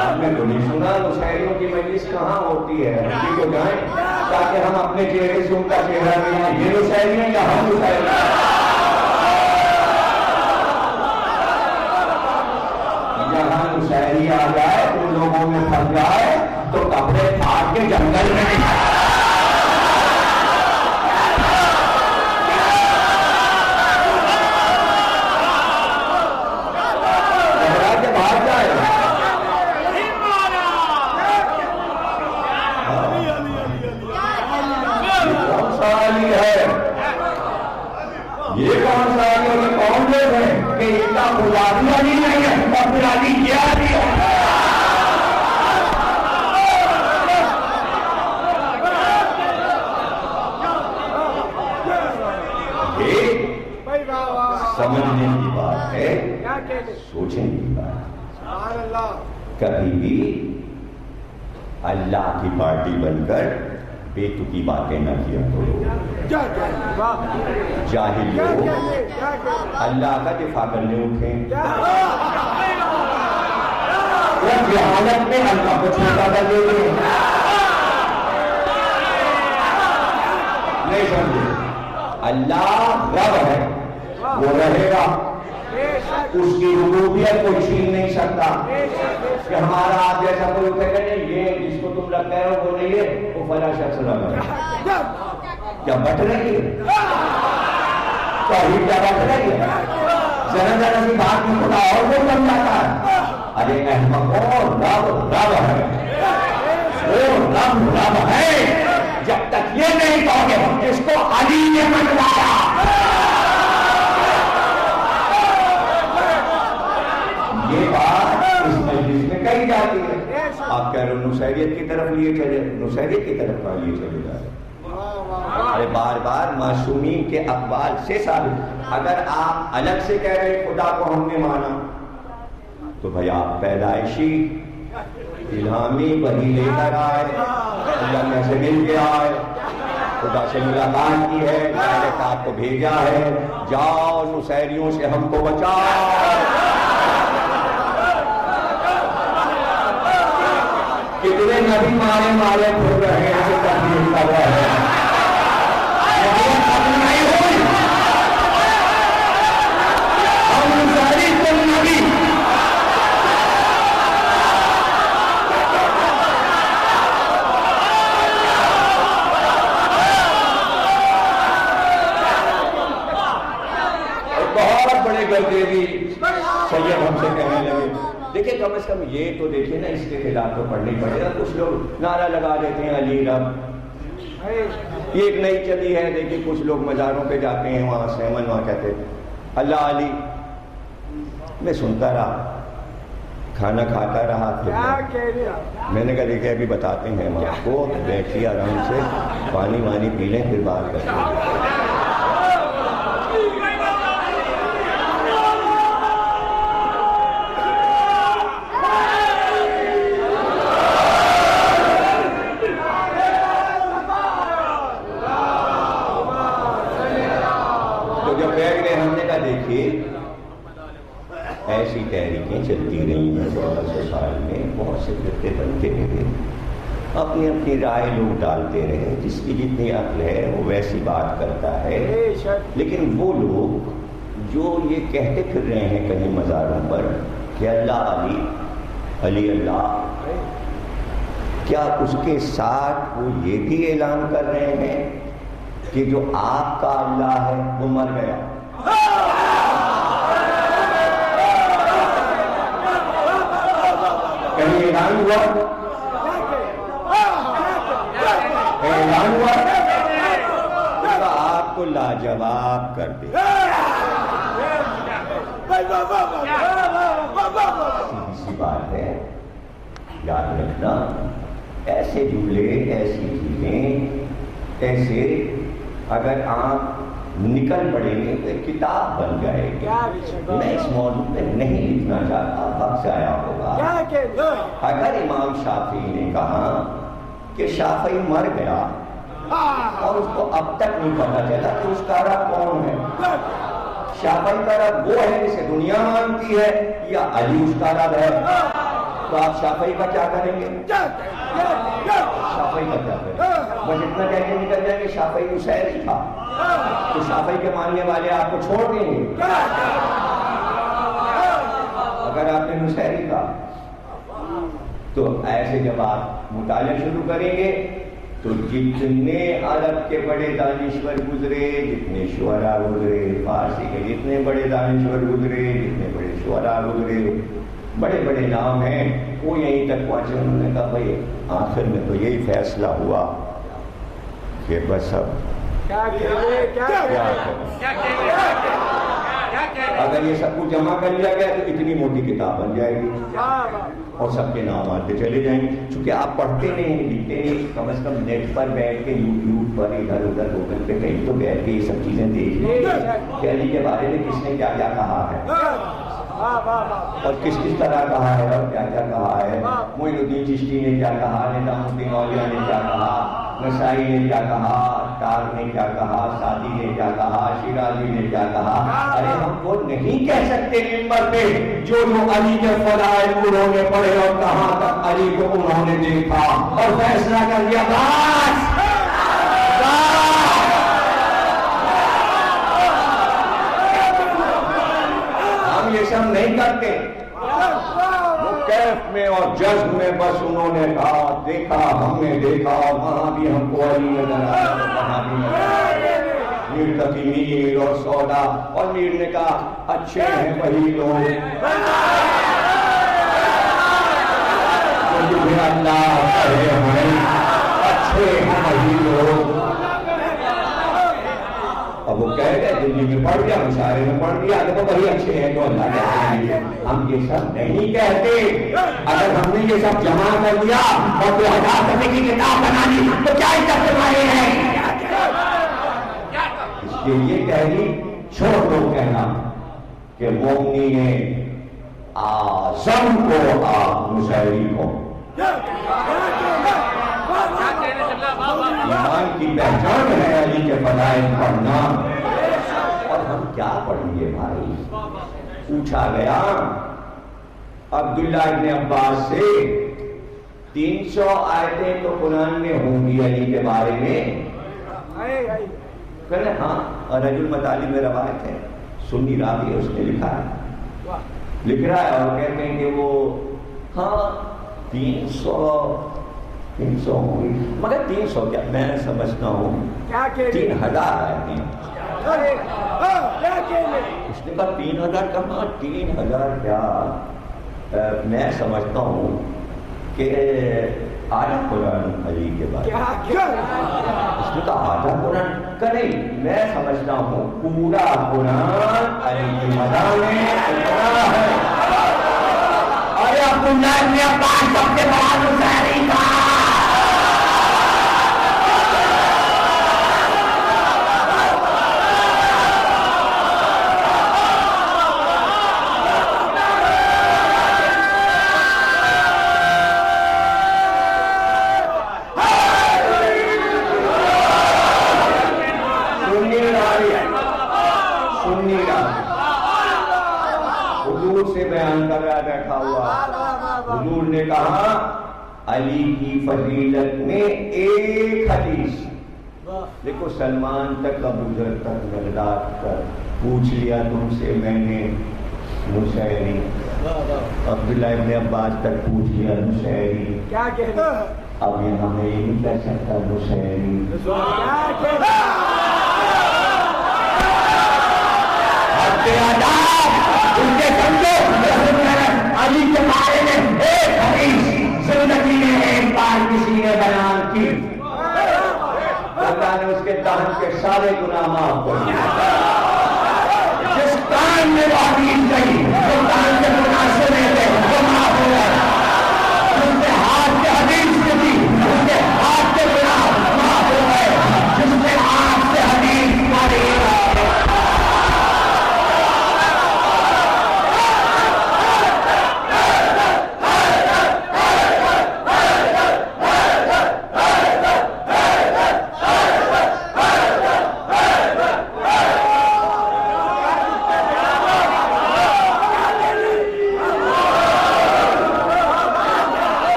S1: ہم نے تو نہیں سنا نصیریوں کی مجلس کہاں ہوتی ہے، ہم کو جائیں تاکہ ہم اپنے چہرے سے ان کا چہرہ ملیں، یہ نصیری ہیں یا ہم نصیری ہیں؟ جہاں نصیری آ جائے ان لوگوں میں پھنس جائے تو کپڑے پھاڑ کے جنگل میں سمجھنے کی بات ہے، سوچنے کی بات۔ کبھی بھی اللہ کی پارٹی بن کر بے تکی باتیں نہ کیا کرو۔ جاہل لوگ اللہ کا دفاع کرنے اٹھے، وہ جہالت میں اللہ کو چھوٹا کر دے گے، نہیں سمجھے؟ اللہ رب ہے، وہ رہے گا، اس کی ربوبیت کو چھین نہیں سکتا کہ ہمارا آپ جیسا کوئی کہے نہیں یہ جس کو تم لگ گئے ہو وہ نہیں ہے، وہ فلاں شخص لگ گیا۔ کیا بٹ رہی ہے توحید، کیا بٹ رہی ہے؟ ذرا ذرا سی بات میں خدا اور وہ بن جاتا ہے۔ ارے احمقوں، رب رب ہے، وہ رب رب ہے، جب تک یہ نہیں کہو گے ہم جس کو علی نے منوایا، یہ بات اس مجلس میں کہی جاتی ہے۔ آپ کہہ رہے ہو نصیریت کی طرف لیے چلے، نصیریت کی طرف نہ لیے چلے جا رہے۔ ارے بار بار معصومین کے اقوال سے ثابت، اگر آپ الگ سے کہہ رہے خدا کو ہم نے مانا تو بھئی آپ پیدائشی الہامی وحی لے کر آئے، اللہ میں سے مل کے آئے، خدا سے ملاقات کی ہے، ملائکات کو بھیجا ہے، جاؤ نصیریوں سے ہم کو بچاؤ۔ کتنے نبی مارے مارے پھر رہے ہیں کہ تبلیغ کر رہے ہیں، نبوت ختم نہیں ہوئی، ہم نصیری تم نبی۔ بہت بڑے گردے بھی سید ہم سے کہنے لگے، دیکھیں کم از کم یہ تو دیکھیں نا، اس کے خلاف تو پڑھنی پڑے گا۔ کچھ لوگ نعرہ لگا دیتے ہیں علی رب، یہ ایک نئی چلی ہے، دیکھیں کچھ لوگ مزاروں پہ جاتے ہیں، وہاں سیمن وہاں کہتے ہیں اللہ علی۔ میں سنتا رہا، کھانا کھاتا رہا، میں نے کہا دیکھیں ابھی بتاتے ہیں ہم آپ کو، بیٹھیے آرام سے، پانی وانی پی لیں پھر بات کرتے ہیں۔ ایسی تحریکیں چلتی رہی ہیں 1600 سال میں، بہت سے فرقے بن کرتے رہے، اپنی اپنی رائے لوگ ڈالتے رہے، جس کی جتنی عقل ہے وہ ویسی بات کرتا ہے۔ لیکن وہ لوگ جو یہ کہتے پھر رہے ہیں کہیں مزاروں پر کہ اللہ علی، علی اللہ، کیا اس کے ساتھ وہ یہ بھی اعلان کر رہے ہیں کہ جو آپ کا اللہ ہے وہ مر گیا؟ کہیں اعلان ہوا؟ اعلان ہوا تو آپ کو لاجواب کر دے۔ سی بات ہے، یاد رکھنا، ایسے جملے، ایسی چیزیں، ایسے اگر آپ نکل پڑیں گے تو کتاب بن جائے گی۔ میں اس موضوع پہ نہیں لکھنا چاہتا، وقت ضائع ہوگا۔ اگر امام شافعی نے کہا کہ شافعی مر گیا اور اس کو اب تک نہیں پتا چلا کہ اس کا رب کون ہے، شافعی کا رب وہ ہے جسے دنیا مانتی ہے یا علی اس کا رب ہے، تو آپ شافعی کا کیا کریں گے؟ شافعی کا کیا کریں گے؟ بس اتنا کہہ کے نکل جائیں کہ شافعی نصیری تھا، تو شافعی کے ماننے والے آپ کو چھوڑ دیں گے؟ اگر آپ نے نصیری کا، تو ایسے جب آپ مطالعہ شروع کریں گے تو جتنے عرب کے بڑے دانشور گزرے، جتنے شعراء گزرے، فارسی کے جتنے بڑے دانشور گزرے، جتنے بڑے شعراء گزرے، بڑے بڑے نام ہیں، وہ یہیں تک پہنچے۔ انہوں نے کہا بھائی آخر میں تو یہی فیصلہ ہوا کہ بس اب کیا اگر یہ سب کچھ جمع کر لیا گیا تو اتنی موٹی کتاب بن جائے گی اور سب کے نام آتے چلے جائیں گے۔ چونکہ آپ پڑھتے نہیں، لکھتے نہیں، کم از کم نیٹ پر بیٹھ کے، یوٹیوب پر، ادھر ادھر گوگل پہ کہیں تو بیٹھ کے یہ سب چیزیں دیکھ لیں کہ علی کے بارے میں کس نے کیا کیا کہا ہے اور کس کس طرح کہا ہے اور کیا کیا کہا ہے۔ معین الدین چشتی نے کیا کہا، نظام الدین اولیاء نے کیا کہا، نسائی نے کیا کہا، تار نے کیا کہا، سعدی نے کیا کہا، شیرازی نے کیا کہا۔ ارے ہم وہ نہیں کہہ سکتے ممبر پہ جو علی کے فضائل انہوں نے پڑھے اور کہاں تک علی کو انہوں نے دیکھا اور فیصلہ کر دیا بس۔ ہم یہ سب نہیں کرتے۔ وہ کیف میں اور جذب میں بس انہوں نے کہا، دیکھا، ہم نے دیکھا، اور وہاں بھی ہم کو علی نظر آیا، وہاں بھی نظر آیا۔ میر تقی میر اور سودا، اور میر نے کہا اچھے ہیں وہی لوگ جو تمہیں اللہ کہے ہیں، اچھے ہیں وہی لوگ۔ اب وہ کہہ گئے دلی میں پڑھ دیا، مشاعرے میں پڑھ دیا، دیکھو وہی اچھے ہیں تو اللہ کہتے ہیں۔ ہم یہ سب نہیں کہتے۔ اگر ہم نے یہ سب جمع کر دیا اور 2000 صفحے کی کتاب بنا لی تو کیا عزت تمہاری ہے؟ اس کے لیے کہنی چھوڑ دو کہنا کہ مومنین اعظم کو آپ مشاعری کو ایمان کی پہچان ہے علی کے فضائل پڑھنا۔ اور ہم کیا پڑھیں گے بھائی؟ پوچھا گیا عبداللہ ابن عباس سے 300 آیتیں تو قرآن میں ہوں گی علی کے بارے میں؟ کہنے ہاں، رجل مطالب میں روایت ہے، سنی راوی ہے، اس نے لکھا ہے، لکھ رہا ہے اور کہتے ہیں کہ وہ ہاں 300 ہوں گی، مگر 300 کیا، میں سمجھتا ہوں 3000 آئے۔ اس نے کہا 3000 کہاں، 3000 کیا، میں سمجھتا ہوں کہ آدھا قرآن علی کے بارے میں۔ اس نے کہا آدھا قرآن کا نہیں، میں سمجھتا ہوں پورا قرآن علی کی مدح میں اتنا ہے۔ ارے عبداللہ ابن عباس سب سے بڑا مشاعری تھا۔ حضور سے بیان کر رہا بیٹھا ہوا، حضور نے کہا علی کی فضیلت میں ایک حدیث دیکھو، سلمان تک ابو ذر تک مقداد تک پوچھ لیا تم سے میں نے نصیری، عبداللہ ابن عباس تک پوچھ لیا نصیری،
S2: کیا کہنا
S1: اب یہاں میں یہ نہیں کہہ سکتا نصیری،
S2: کیا کہنا
S1: علی کے بارے میں ایک حدیث زندگی میں ایک بار کسی نے بیان کی، اللہ نے اس کے دہن کے سارے گناہ معاف کر دیے۔ جس کان میں وہ حدیث گئی، جو کان کے گناہ سنے تھے وہ معاف ہو گئے، جس کے ہاتھ کے حدیث کی اس کے ہاتھ کے گناہ معاف ہو گئے، جس کے ہاتھ سے حدیث ماری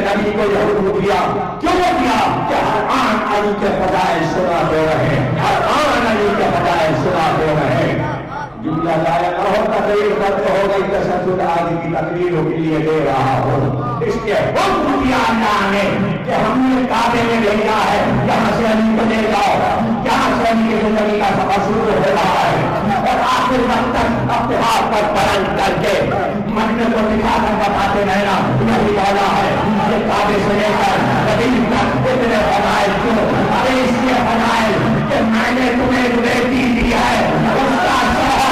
S1: نبی کو یہ حکم دیا، کیوں دیا کہ ہر آن علی کے فضائل سنا دے رہے، ہر آن علی کے فضائل سنا دے رہے۔ جملہ ضائع نہ ہو، تقریر ختم ہو گئی، تشدد آدمی کی تقریروں کے لیے دے رہا ہوں۔ اس کے حکم دیا اللہ نے کہ ہم نے کعبے میں بھیجا ہے، یہاں سے علی کو لے جاؤ، یہاں سے علی کی زندگی کا سفر شروع ہو رہا ہے، اور آخر وقت تک اپنے ہاتھ پر بلند کر کے مدینہ کو دکھا کر بتاتے رہنا یہی والا ہے۔ یہ کعبے سے لے کر مدینہ تک اتنے فضائل کیوں؟ ارے اس لیے فضائل کہ میں نے تمہیں بیٹی دی ہے، اس کا شوہر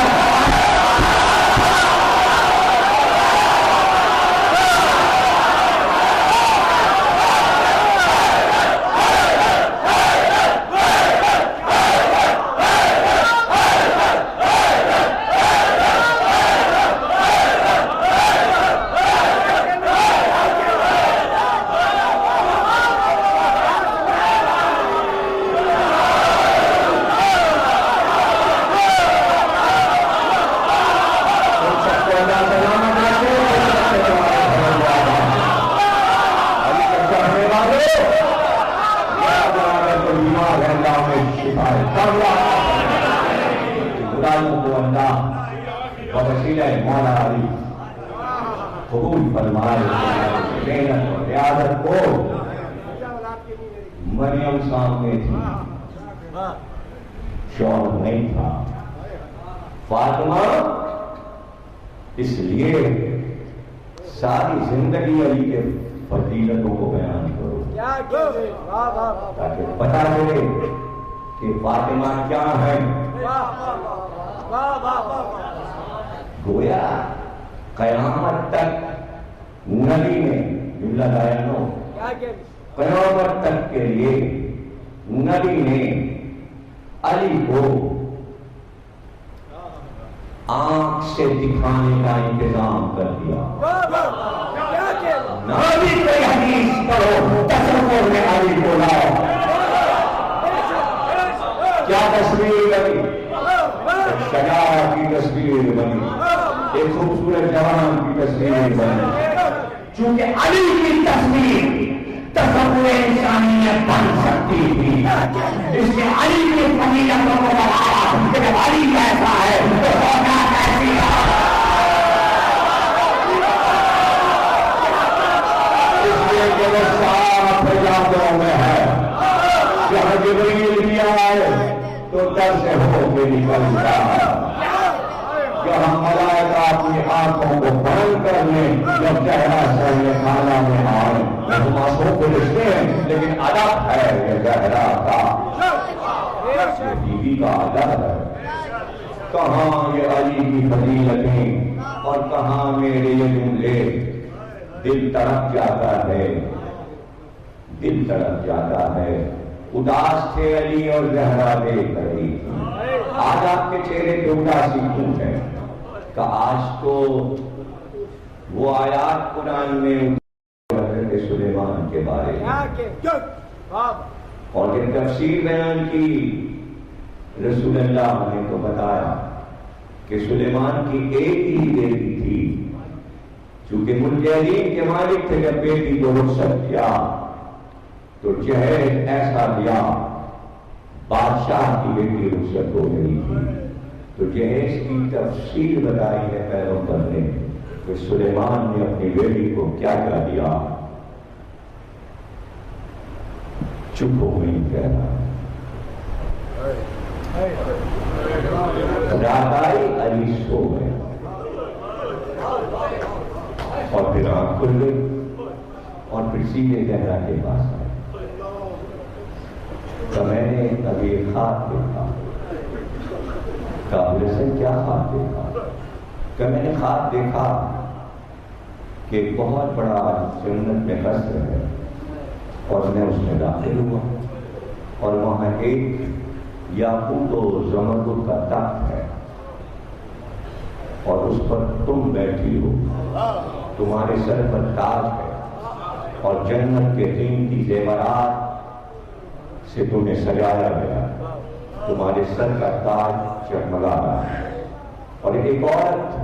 S1: قبول فرمائے۔ محنت اور ریاضت کو مریم سامنے تھی، شوہر نہیں تھا، فاطمہ اس لیے ساری زندگی علی کے فضیلتوں کو بیان کرو تاکہ پتہ چلے کہ فاطمہ کیا ہے۔ گویا قیامت تک نبی نے جملہ دائنوں قیامت تک کے لیے نبی نے علی کو آنکھ سے دکھانے کا انتظام کر دیا۔ نبی کوئی حدیث پڑھو، تصور میں علی کو لاؤ۔ کیا تصویر بنی؟ شجاع کی تصویر بنی، ایک خوبصورت جوان کی تصویر بنی۔ چونکہ علی کی تصویر تصور انسانیت بن سکتی تھی، اس نے علی کی فضیلتوں کو بتایا کہ جب علی ایسا ہے تو ہونا کیسی ہے۔ اس لیے کہ وہ صاف یادوں میں ہے، جہاں جبریل بھی آئے تو در سے ہو کے نکلتا ہے، جہاں ملائکہ اپنی آنکھوں کو بند کر لیں جب چہرہ سہنے خانہ میں آئے، وہ معصوم کو رشتے ہیں لیکن ادب ہے یہ چہرہ کا، بیوی کا ادب ہے۔ کہاں یہ علی کی فضیلتیں اور کہاں میرے یہ جملے، دل تڑپ جاتا ہے، دل تڑپ جاتا ہے۔ اداس تھے علی اور زہرا دیکھ رہی تھی، آج آپ کے چہرے پہ اداسی کیوں ہے؟ کہ آج تو وہ آیات قرآن میں حضرت سلیمان کے بارے میں اور یہ تفسیر بیان کی، رسول اللہ نے تو بتایا کہ سلیمان کی ایک ہی بیٹی تھی چونکہ مجاہدین کے مالک تھے، جب بیٹی کو رخصت کیا تو جہیز ایسا دیا، بادشاہ کی بیٹی رخصت ہو گئی تھی تو جہیز کی تفصیل بتائی ہے پیغمبر نے کہ سلیمان نے اپنی بیٹی کو کیا کیا دیا. چپ ہو گئی کہہ رہا رات آئی، علی سو گئے اور پھر آنکھ کھل گئی اور پھر سیدھے زہرا کے پاس آئے. تو میں نے ابھی ایک خواب دیکھا. قابل سے کیا خواب دیکھا؟ کہ میں نے خواب دیکھا کہ ایک بہت بڑا جنت میں قصر ہے اور میں اس میں داخل ہوا اور وہاں ایک یاقوت و زمرد کا تخت ہے اور اس پر تم بیٹھی ہو، تمہارے سر پر تاج ہے اور جنت کے قیمتی زیورات سے تمہیں سجایا گیا، تمہارے سر کا تاج چمکا رہا ہے اور ایک عورت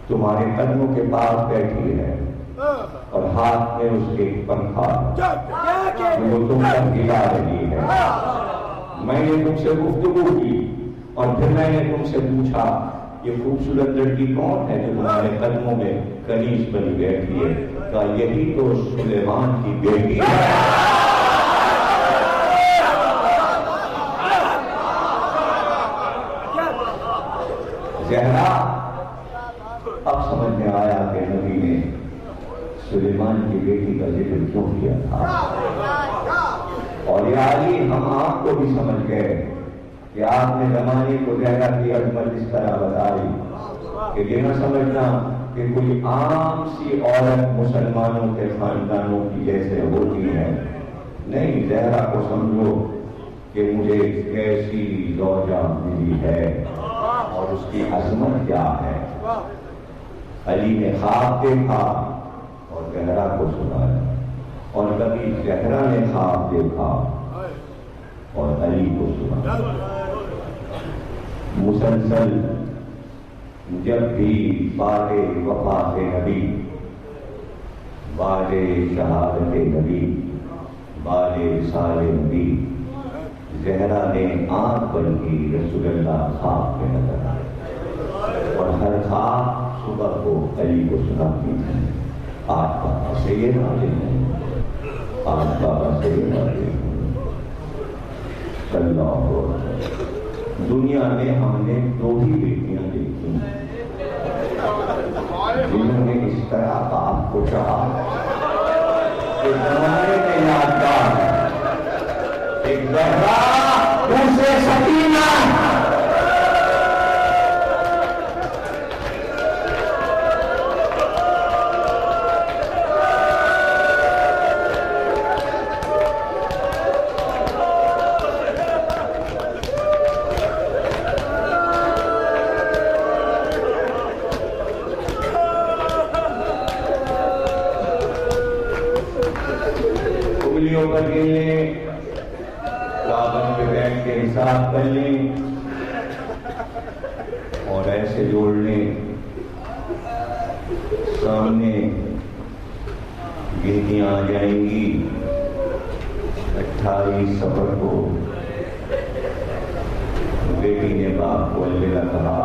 S1: تمہارے قدموں کے پاس بیٹھی ہے اور ہاتھ میں اس کے ایک پنکھا جو تم پر ہلا رہی ہے. میں نے تم سے گفتگو کی اور پھر میں نے تم سے پوچھا یہ خوبصورت لڑکی کون ہے جو تمہارے قدموں میں کنیز بنی بیٹھی ہے؟ کہا یہی تو سلیمان کی بیٹی ہے. زہرا اب سمجھ میں آیا کہ نبی نے سلیمان کی بیٹی کا ذکر کیوں کیا تھا. اور یا علی ہم آپ کو بھی سمجھ گئے کہ آپ نے زمانے کو زہرا کی عظمت اس طرح بتائی کہ یہ نہ سمجھنا کہ کوئی عام سی عورت مسلمانوں کے خاندانوں کی جیسے ہوتی ہے. نہیں، زہرا کو سمجھو کہ مجھے کیسی زوجہ ملی ہے اور اس کی عظمت کیا ہے. علی نے خواب دیکھا اور زہرا کو سنایا اور کبھی زہرا نے خواب دیکھا اور علی کو سنایا. مسلسل جب بھی باد وفات نبی، باد شہادت نبی، باد وصال نبی، زہرا نے آنکھ بند کی، رسول اللہ خواب میں نظر آئے اور ہر خواب صبح کو علی کو سناتی تھی. آج بابا سے یہ نازل ہے، آج بابا سے یہ نازل ہے. اللہ دنیا میں ہم نے دو ہی بیٹیاں دیکھی جنہوں نے اس طرح باپ کو چاہا کہ زمانے میں یادگار ہے. ایک زہرا، دوسرے سکینہ. انگلیوں پر گرنے، کابن پہ بیٹھ کے حساب کر لیں اور ایسے جوڑ لیں. سامنے گنتیاں آ جائیں گی. 28 سفر کو بیٹی نے باپ کو الوداع کہا.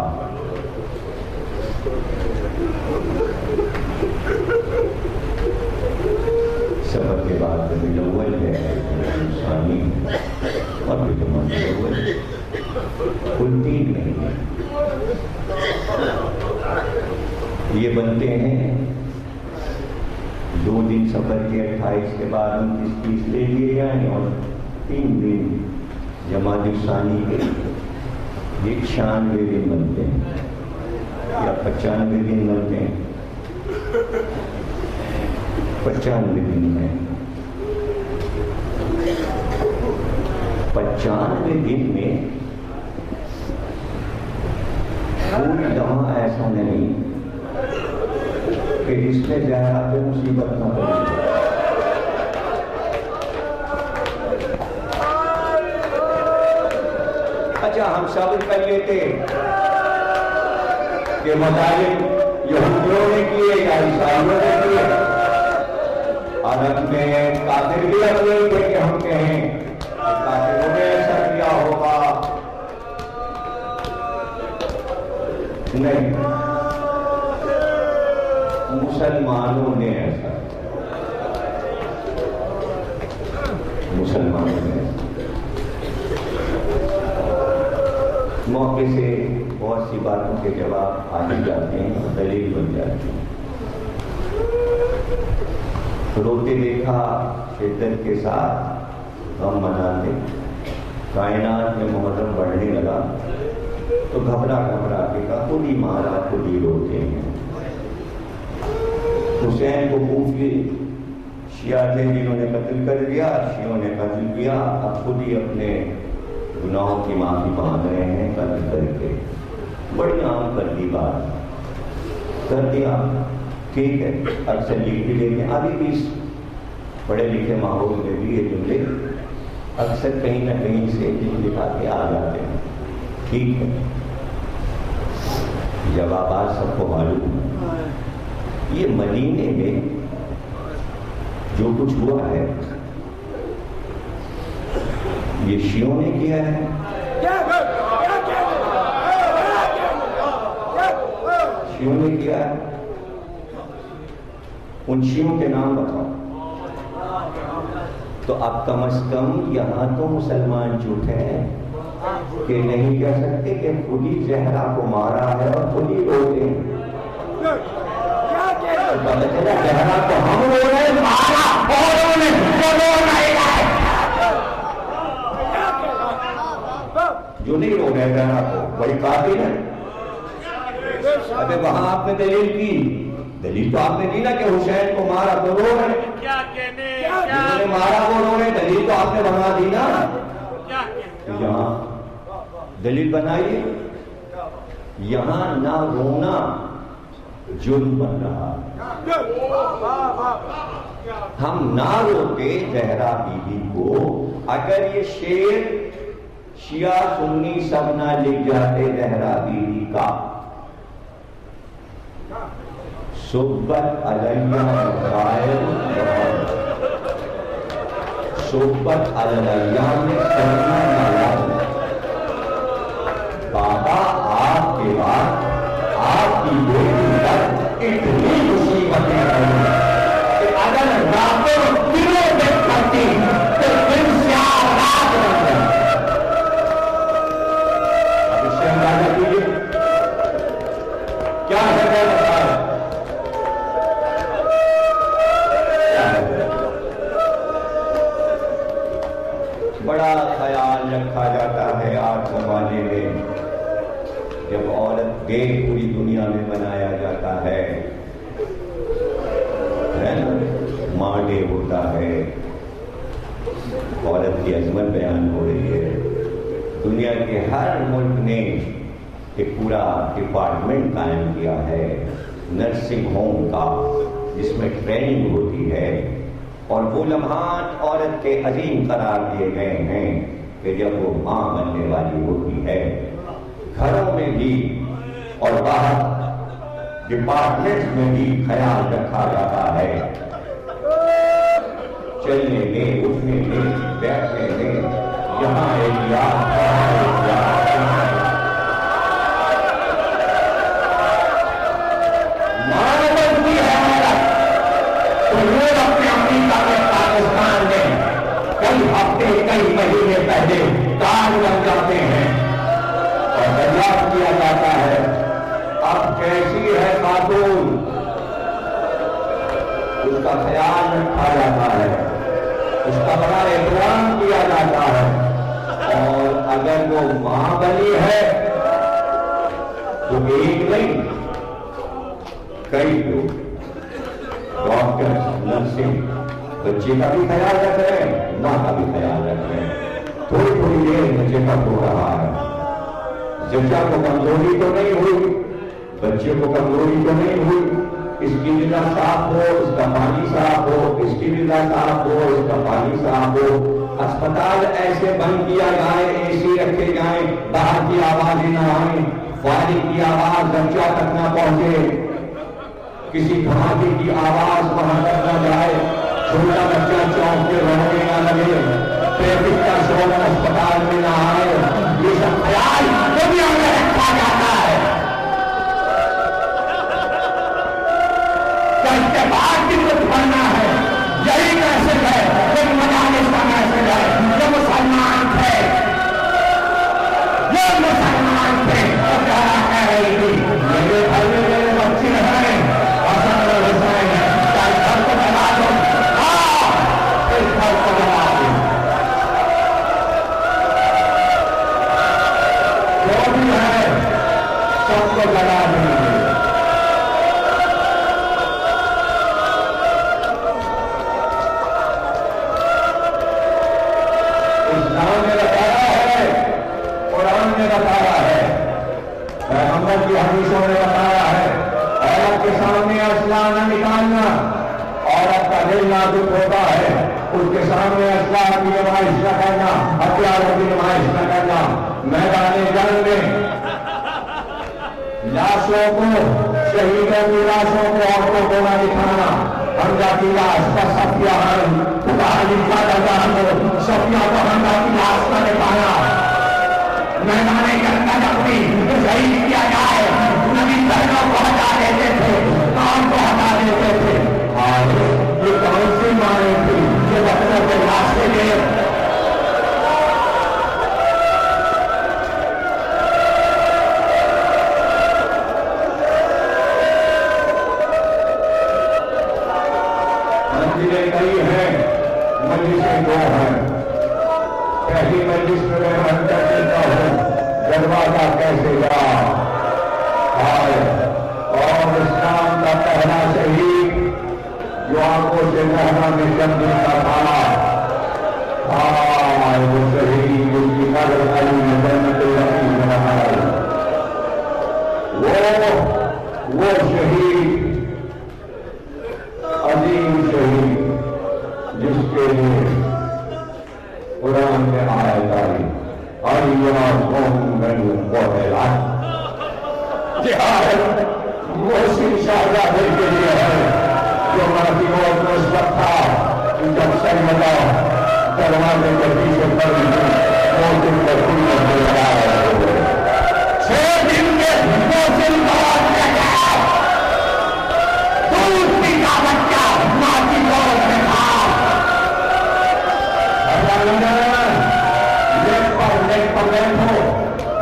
S1: سفر کے بعد ربیع الاول ہے، ثانی اور پھر جمادی الاول، کل 3 مہینے یہ بنتے ہیں. 2 دن سفر کے 28 کے بعد 29 30 لے لیے جائیں اور 3 دن جمادی ثانی کے یہ 96 دن بنتے ہیں یا 95 دن بنتے ہیں. 95 دن میں 95 دن میں کوئی لمحہ ایسا نہیں کہ جس میں زہرا پہ مصیبت نہ پڑے. اچھا ہم صبر کر لیتے کہ مظالم یہودیوں نے لیے یا عیسائیوں کے لیے؟ عرب میں کافر بھی اپنے تھے کہ ہم کہیں کافروں نے ایسا کیا ہوگا؟ نہیں، مسلمانوں نے ایسا موقع سے بہت سی باتوں کے جواب آ ہی جاتے ہیں، دلیل بن جاتی ہیں۔ روتے دیکھا شدت کے ساتھ غم مناتے، کائنات میں محرم بڑھنے لگا تو گھبرا کے کہا خود ہی مارا خود ہی روتے ہیں۔ حسین کو کوفی شیعہ تھے جنہوں نے قتل کر دیا، شیعوں نے قتل کیا، اب خود ہی اپنے گناہوں کی معافی مانگ رہے ہیں قتل کر کے۔ بڑی عام کردی بات کر دیا، ٹھیک ہے، اکثر لکھ بھی لیتے ہیں، ابھی بھی پڑھے لکھے ماحول میں بھی یہ جملے اکثر کہیں نہ کہیں سے لکھا کے آ جاتے ہیں، ٹھیک ہے۔ جوابات سب کو معلوم ہے۔ یہ مدینے میں جو کچھ ہوا ہے یہ شیعوں نے کیا ہے، شیعوں نے کیا ہے۔ ان شیعوں کے نام بتاؤ تو اب کم از کم یہاں تو مسلمان جھوٹ ہیں کہ نہیں کہہ سکتے کہ خود ہی زہرا کو مارا ہے اور خود ہی روتے ہیں۔ پتہ چلا زہرا کو ہم رو رہے ہیں، مارا اور جو نہیں رو رہے زہرا کو وہی قاتل ہے۔ ابھی وہاں آپ نے دلیل کی، دلیل تو آپ نے دی نا کہ حسین کو مارا تو رو رہے، جنہوں نے مارا وہ رو رہے، دلیل تو آپ نے بنا دی نا۔ یہاں دلیل بنائیے، یہاں نہ رونا جرم بن رہا۔ ہم نہ روتے زہرا بی بی کو، اگر یہ شعر شیعہ سنی سب نہ لکھ جاتے زہرا بی بی کا، صحبت علیہ غائب صحبت علیہ میں کرنا نہ بابا آپ کے بعد آپ کی بیٹی تک اتنی مصیبتیں ہیں کہ اگر راتوں دنوں میں کرتی تو دن سے رات بن جائے۔ اب اس سے اندازہ کیجیے کیا ہے بڑا خیال رکھا جاتا ہے آج زمانے میں، جب عورت ڈے پوری دنیا میں منایا جاتا ہے نا، ماں ڈے ہوتا ہے، عورت کی عظمت بیان ہو رہی ہے۔ دنیا کے ہر ملک نے ایک پورا ڈپارٹمنٹ قائم کیا ہے نرسنگ ہوم کا، جس میں ٹریننگ ہوتی ہے، اور وہ لمحات عورت کے عظیم قرار دیے گئے ہیں کہ جب وہ ماں بننے والی ہوتی ہے۔ گھروں میں بھی اور باہر ڈپارٹمنٹ میں بھی خیال رکھا جاتا ہے، چلنے میں، اٹھنے میں، بیٹھنے میں، یہاں ایک یاد کئی ہفتے کئی مہینے پہلے کار لگ جاتے ہیں اور دریافت کیا جاتا ہے اب کیسی ہے خاتون، اس کا خیال رکھا جاتا ہے، اس کا بڑا احترام کیا جاتا ہے، اور اگر وہ ماں بنی ہے تو ایک نہیں کئی لوگ ڈاکٹر نرسنگ بچے کا بھی خیال رکھ رہے ہیں، ماں کا بھی خیال رکھ رہے ہیں۔ تھوڑی تھوڑی دیر بچے کا ہو رہا ہے، زچہ کو کمزوری تو نہیں ہوئی، بچے کو کمزوری تو نہیں ہوئی، اس کی غذا صاف ہو، اس کا پانی صاف ہو، اس کی غذا صاف ہو، اس کا پانی صاف ہو، اسپتال ایسے بند کیا جائے، اے سی رکھے جائیں، باہر کی آوازیں نہ آئیں، فائرنگ کی آواز بچہ تک نہ پہنچے، کسی دھماکے کی آواز وہاں تک نہ جائے، چھوٹا بچہ چوک کے رونے نہ لگے، ٹریفک کا شور اسپتال میں نہ آئے، یہ سب خیال دنیا میں رکھا جاتا ہے۔ اس کے بعد بھی کچھ بننا ہے، یہی میسج ہے، یہ مدارس کا میسج ہے، یہ مسلمان تھے، یہ مسلمان تھے، اور کہا کہہ رہی تھی میرے گھر میں میرے بچے ہیں، حسن اور حسین ہیں، چاہے گھر کو جلا دو، ہاں اس گھر کو جلا دو، جو بھی ہے سب کو جلا دیں گے۔ اسلام نے بتایا ہے، قرآن نے بتایا ہے، پیغمبر کی حدیثوں نے بتایا ہے، عورت کے سامنے اسلحہ نہ نکالنا، عورت کا دل نازک ہوتا ہے، اس کے سامنے اسلحہ کی نمائش نہ کرنا، ہتھیاروں کی نمائش نہ کرنا، میدان جنگ میں لاشوں کو، شہیدوں کی لاشوں کو عورتوں کو نہ دکھانا، حمزہ کی لاش کا صفیہ صفیہ کو حمزہ کی لاش کا دکھانا، میدان جنگ کا جب بھی شہید کیا جائے، نبی دھرموں کو ہٹا دیتے تھے، کام کو ہٹا دیتے تھے، اور یہ کون سی مانے تھی، یہ بچوں کے لاش کے لیے منزلیں کئی ہیں، مجلسیں دو ہیں، پہلی مجلس میں میں منتر دیتا ہوں دروازہ کیسے گیا، اور اسلام کا پہلا شہید جو آنکھوں سے مہرا میں جب دیتا تھا، وہ شہید جس کی قدر علی میں جنت الرحیم میں رہا ہے، وہ شہید عظیم شہید جس کے لیے قرآن میں آیت آئی جہاد محسن شہزادے کے لیے ہے جو مرتی موت میں اس وقت تھا جب سیدہ دروازے کے پیچھے پڑی محسن کو پورا ہو رہا ہے، 6 دن میں محسن بہت لگا، دودھ پیتا بچہ ماں کی گود میں تھا،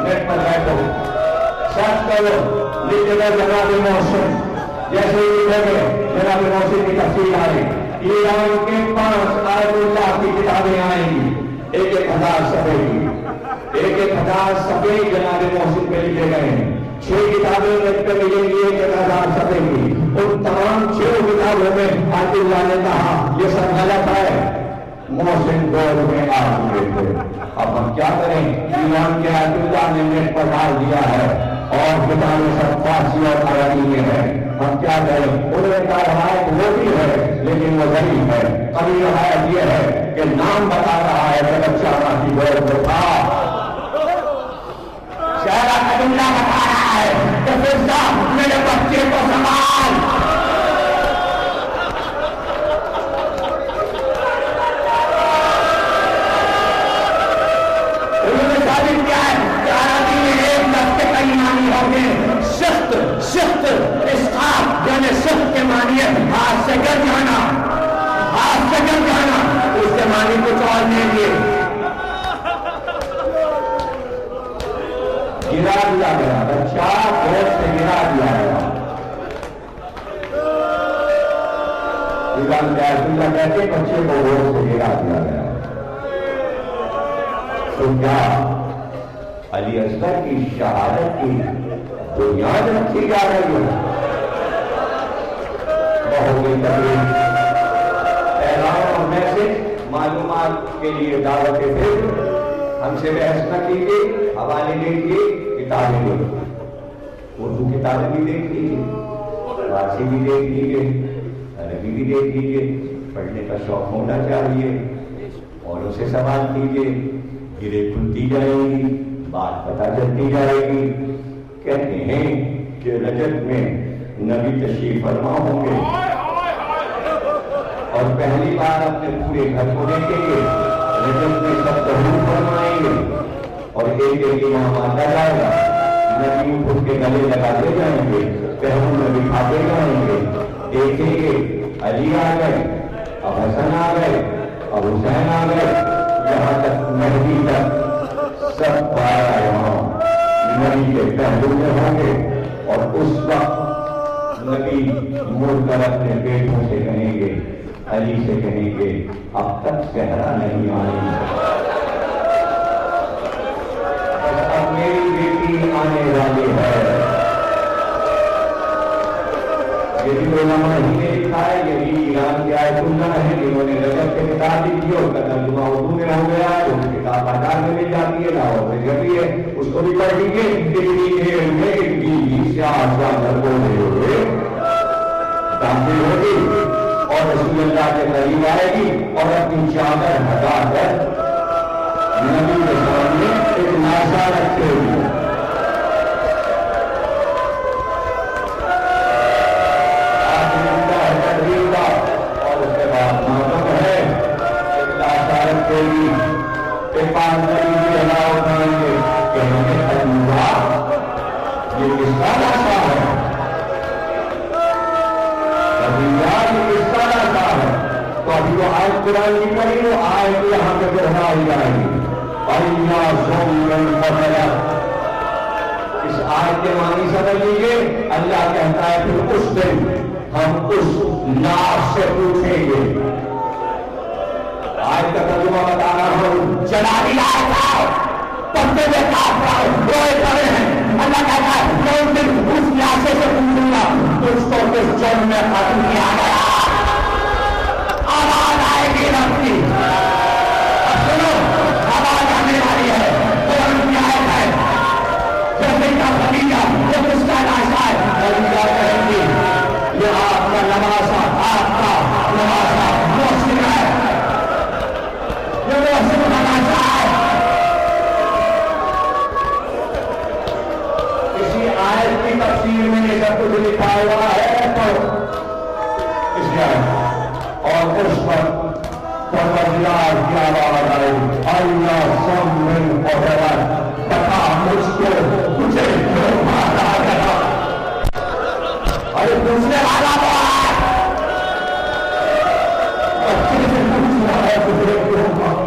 S1: نیٹ پر بیٹھو سرچ کرو، لکھ دو جناب محسن، جیسے ہی لکھیں گے جناب محسن کی تفصیل آئے، ایران کے 5 آیت اللہ کی کتابیں آئیں گی، 1,000 صفحے کی، 1,000 صفحے جناب محسن پہ لکھے گئے ہیں، 6 کتابیں نیٹ پہ ملیں گی 1,000 صفحے کی، ان تمام 6 کتابوں میں آیت اللہ نے کہا یہ سب غلط ہے، محسن دور میں آ چکے تھے، اب ہم کیا کریں، ایمان کے آیت اللہ نے نیٹ پر ڈال دیا ہے اور کتابیں سب فارسی اور عربی میں ہے، ہم کیا کریں، انہوں نے کہا روایت وہ بھی ہے لیکن وہ ضعیف ہے، ابھی روایت یہ ہے کہ نام بتا رہا ہے کہ بچہ ماں کی گود میں تھا، شہرہ عبداللہ بتا رہا ہے کہ فرزا میرے بچے کو سنبھال، یعنی سخت کے معنی ہاتھ سے گر جانا، ہاتھ سے گر جانا، اس کے معنی کچھ اور نہیں دیے، گرا دیا گیا بچہ، گود سے گرا دیا گیا، اللہ کہتے بچے کو گود سے گرا دیا گیا، تو کیا علی اصغر کی شہادت کی بنیاد رکھی جا رہی ہے، بہت ہی تقریب پیغام اور میسج معلومات کے لیے دعوت پھر ہم سے بحث نہ کیجیے، حوالے دیکھیے، کتابیں دیکھیے، اردو کتابیں بھی دیکھ لیجیے، فارسی بھی دیکھ لیجیے، عربی بھی دیکھ لیجیے، پڑھنے کا شوق ہونا چاہیے، اور اسے سوال کیجیے، گرے کھلتی جائے گی، بات پتہ چلتی جائے گی۔ کہتے ہیں کہ رجب میں نبی تشریف فرما ہوں گے اور پہلی بار اپنے پورے گھر کو دیکھیں گے، رجب میں سب ظہور فرمائیں گے اور ایک امام آتا جائے گا، نبی خود کے گلے لگاتے جائیں گے، پہلو میں بٹھاتے جائیں گے، دیکھیں گے علی آ گئے، اب حسن آ گئے، اب حسین آ گئے، یہاں تک مہدی تک سب 12 امام نبی کے پہلو میں ہوں گے اور اس وقت نبی مڑ کر اپنے بیٹوں سے کہیں گے، علی سے کہیں گے اب تک صحرا نہیں آئی، اب میری بیٹی آنے والی ہے۔ یہ بھی علماء ہی نے لکھا ہے، یہ بھی ایران کے آیت اللہ ہے جنہوں نے رجب کے کتاب لکھی اور کا ترجمہ اردو میں ہو گیا ہے، وہ کتاب بازار میں مل جاتی ہے، لاہور میں جب بھی ہے اس کو بھی پڑھ لیجیے۔ داخل ہوگی اور رسول اللہ کے قریب آئے گی اور اپنی چادر ہٹا کر نبی کے سامنے ایک ناسا رکھے ہوئی اور اس کے بعد ماتم ہے، ایک ناسا رکھے گی، ایک پانچ نبی کی اللہ اٹھائیں گے کہ ہمیں اللہ یہ کس کا ناسا ہے، تو ابھی وہ آیت قرآن کی پڑھی، وہ آیت یہاں پہ دہرائی جائے گی۔ اس آیت کے معنی سمجھ لیجیے، اللہ کہتا ہے پھر اس دن ہم اس لاش سے پوچھیں گے، آیت کا ترجمہ بتا رہا ہوں، چلانے آئے تھا پتے میں کافرہ روئے پڑے ہیں، اللہ کہتا ہے میں اس دن اس لاشے سے پوچھوں گا اس کو کس جرم میں ختم کیا گیا، آواز آئے گی رب کی، سنو آواز آنے والی ہے، قرآن کی آیت ہے، جب کا خدیجہ جب اس کا لاشا ہے، خدیجہ کہیں گی یہ آپ کا نواسا، آپ کا نواسا محسن ہے، یہ محسن کا لاشا ہے۔ اسی آیت کی تفسیر میں یہ سب کچھ لکھا ہوا ہے، تو اس لیے اور اس وقت پروردگار کی آواز آئی، اللہ سمن قدرت، بتا مجھ کو تجھے کیوں مارا گیا، ارے دوسرے والا تو ہے، بچے سے پوچھ رہا ہے تجھے کیوں مارا،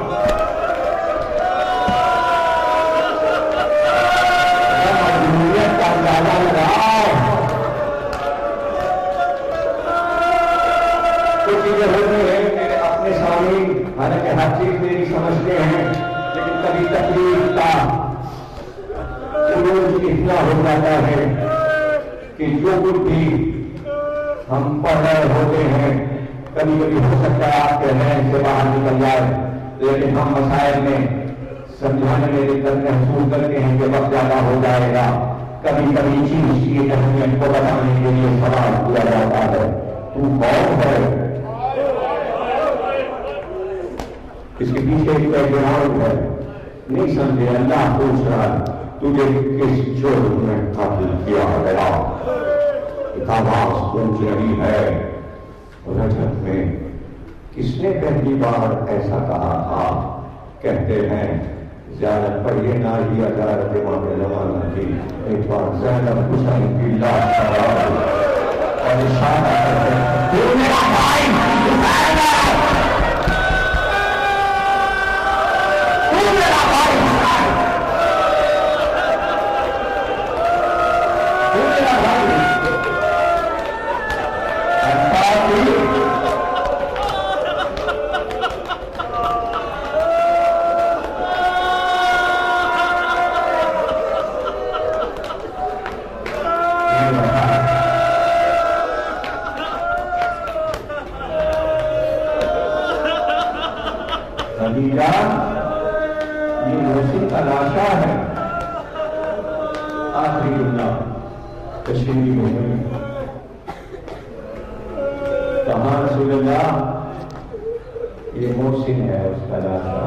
S1: مجبوریت کا اندازہ لگاؤ، کچھ چیزیں ہوتی ہیں میرے اپنے سامنے، حالانکہ ہر چیز میری سمجھتے ہیں، لیکن کبھی تکلیف کا عروج اتنا ہو جاتا ہے کہ جو کچھ بھی ہم پڑھ رہے ہوتے ہیں کبھی کبھی ہو سکتا ہے آپ کے ذہن سے باہر نکل جائے، لیکن ہم مسائل میں سمجھانے میں دقت محسوس کرتے ہیں کہ وقت زیادہ ہو جائے گا، کبھی کبھی چیز کی اہمیت کو بتانے کے لیے سوال کیا جاتا ہے، تو کون ہے، اس کے پیچھے ایک بیک گراؤنڈ ہے، نہیں سمجھے، اللہ پوچھ رہا ہے تجھے کس جرم میں قتل کیا گیا، آواز گونج رہی ہے، رجب میں کس نے پہلی بار ایسا کہا تھا، کہتے ہیں زیارت پڑھیے ناہی زیارت امام زمانہ کی، ایک بار زینب حسین کی لاش پر اور اشارہ کرتے ہیں تو میرا بھائی حسین ہے، تو میرا بھائی حسین، تو میرا بھائی یہ محسن کا لاشا ہے، آخری جملہ تشریح ہو گئی، کہاں رسول اللہ یہ محسن ہے اس کا لاشا،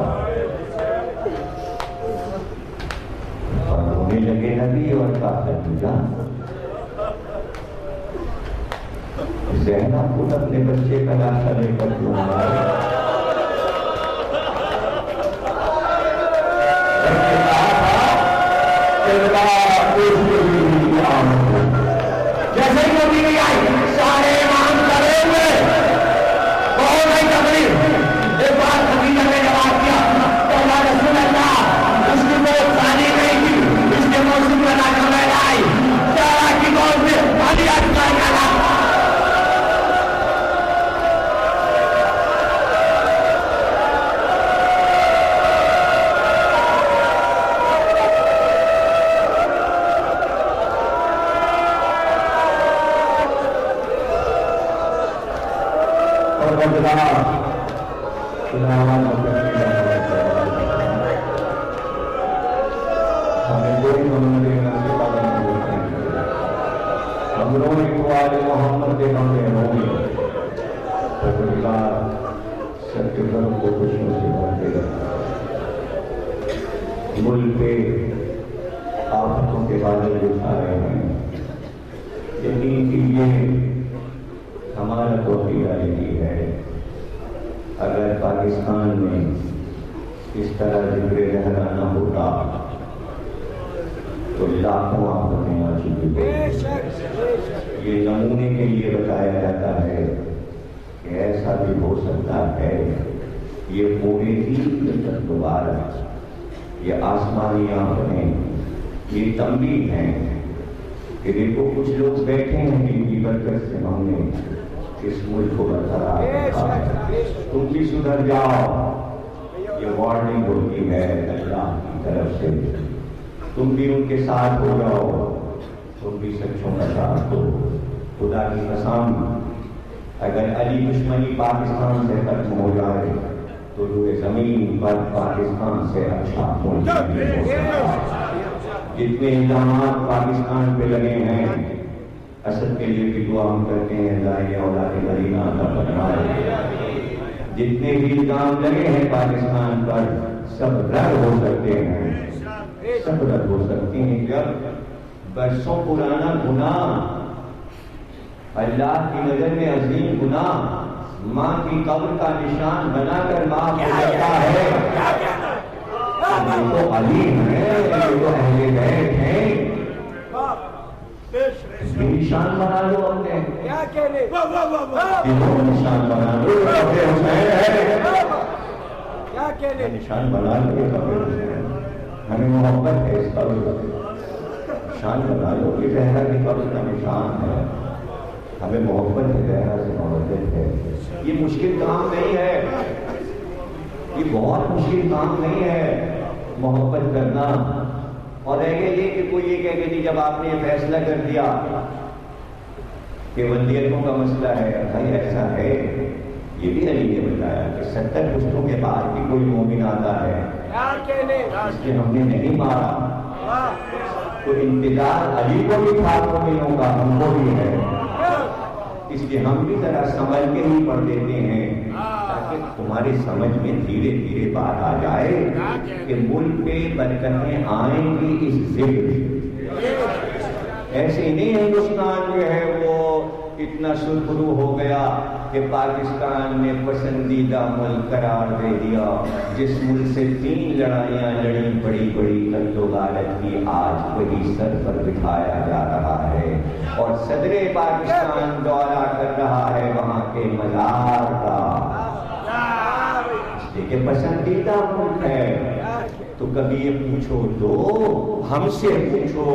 S1: اور ہونے لگے نبی اور کافر زہرا خود اپنے بچے کا لاشا لے کر کیوں آئے؟
S3: جیسے ہی وہ بیوی آئی سارے ایمان کرے ہوئے بہت ہی تقریب ایک بار خدیجہ نے جواب دیا کہ اللہ رسول اللہ اس کی موت ثانی نہیں تھی، اس کے موسم میں لاکھ میں آئی سارا کی موت میں خالی اٹکا گیا۔
S1: ملک پہ آفتوں کے بادل اٹھا رہے ہیں، یقین کیجیے ہمارا تو ریالٹی ہے۔ اگر پاکستان میں اس طرح ذکر لہرانا ہوتا تو لاکھوں آفتیں آ چکی ہوتی۔ یہ نمونے کے لیے بتایا جاتا ہے کہ ایسا بھی ہو سکتا ہے، یہ پورے ہی دوبارہ یہ آسمانی آنکھیں یہ تنبیہ ہیں کہ دیکھو کچھ لوگ بیٹھے ہیں جن کی برکت سے ہم نے اس ملک کو برقرار رکھا ہے، تم بھی سدھر جاؤ، یہ وارننگ ہوتی ہے اللہ کی طرف سے، تم بھی ان کے ساتھ ہو جاؤ، تم بھی سچوں کا ساتھ دو۔ خدا کی قسم اگر علی دشمنی پاکستان سے ختم ہو جائے تو روئے زمین پر پاکستان سے اچھا نہیں ہو سکتا۔ جتنے الزامات پاکستان پہ لگے ہیں اسد کے لیے بھی دعا ہم کرتے ہیں اللہ یہ اولاد مدینہ عطا فرمائے۔ جتنے بھی الزام لگے ہیں پاکستان پر سب رد ہو سکتے ہیں، سب رد ہو سکتے ہیں جب برسوں پرانا گناہ اللہ کی نظر میں عظیم گناہ ماں کی قبر کا نشان بنا کر معاف ہو جاتا ہے۔ یہ تو علی ہیں، یہ تو اہل بیت ہیں، نشان بنا لو اپنے، نشان بنا لو اپنے حسین ہے، نشان بنا لو اپنے حسین، ہمیں محبت ہے اس قبر کا نشان بنا لو، یہ زہرا کی قبر کا نشان ہے، ہمیں محبت ہے، زہرا سے محبت ہے۔ یہ مشکل کام نہیں ہے، یہ بہت مشکل کام نہیں ہے محبت کرنا۔ اور رہ گیا یہ کہ کوئی یہ کہہ کہ جب آپ نے یہ فیصلہ کر دیا کہ ودیتوں کا مسئلہ ہے، بھائی ایسا ہے، یہ بھی علی نے بتایا کہ 70 پشتوں کے بعد بھی کوئی مومن آتا ہے اس کے ہم نے نہیں مارا، تو انتظار علی کو بھی تھا مومنوں کا، ہم کو بھی ہے، اس لیے ہم بھی ذرا سنبھل کے ہی پڑھ دیتے ہیں تاکہ تمہارے سمجھ میں دھیرے دھیرے بات آ جائے کہ ملک پہ برکتیں آئیں گی اس ذکر سے۔ ایسے نہیں ہندوستان جو ہے وہ اتنا سرخرو ہو گیا کہ پاکستان نے پسندیدہ ملک قرار دے دیا، جس ملک سے 3 لڑائیاں لڑی بڑی بڑی قتل و غارت کی، آج وہی سر پر بٹھایا جا رہا ہے اور صدر پاکستان دورہ کر رہا ہے وہاں کے مزار کا، اس لیے کہ پسندیدہ ملک ہے۔ تو کبھی یہ پوچھو تو ہم سے پوچھو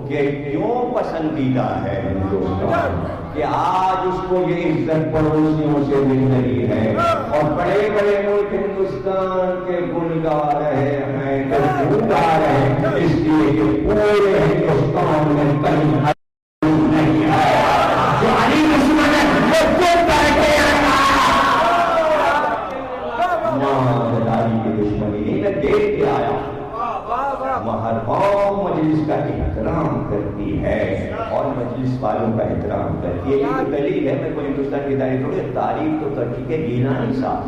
S1: کہ کیوں پسندیدہ ہے ہندوستان، کہ آج اس کو یہ عزت پڑوسیوں سے مل رہی ہے اور بڑے بڑے ملک ہندوستان کے گن گا رہے ہیں، گن گا رہے ہیں، اس لیے کہ پورے ہندوستان میں کہیں نہیں ہے جو علی دشمن ہے وہ چپ کر کے کی دشمنی نہیں، میں دیکھ کے آیا ہر قوم مجلس کا احترام کرتی ہے اور مجلس والوں کا احترام کرتی ہے۔ یہ دلیل ہے، میں کوئی ہندوستان کی تعریف تھوڑی، تعریف تو کر چکے گیلانی صاحب،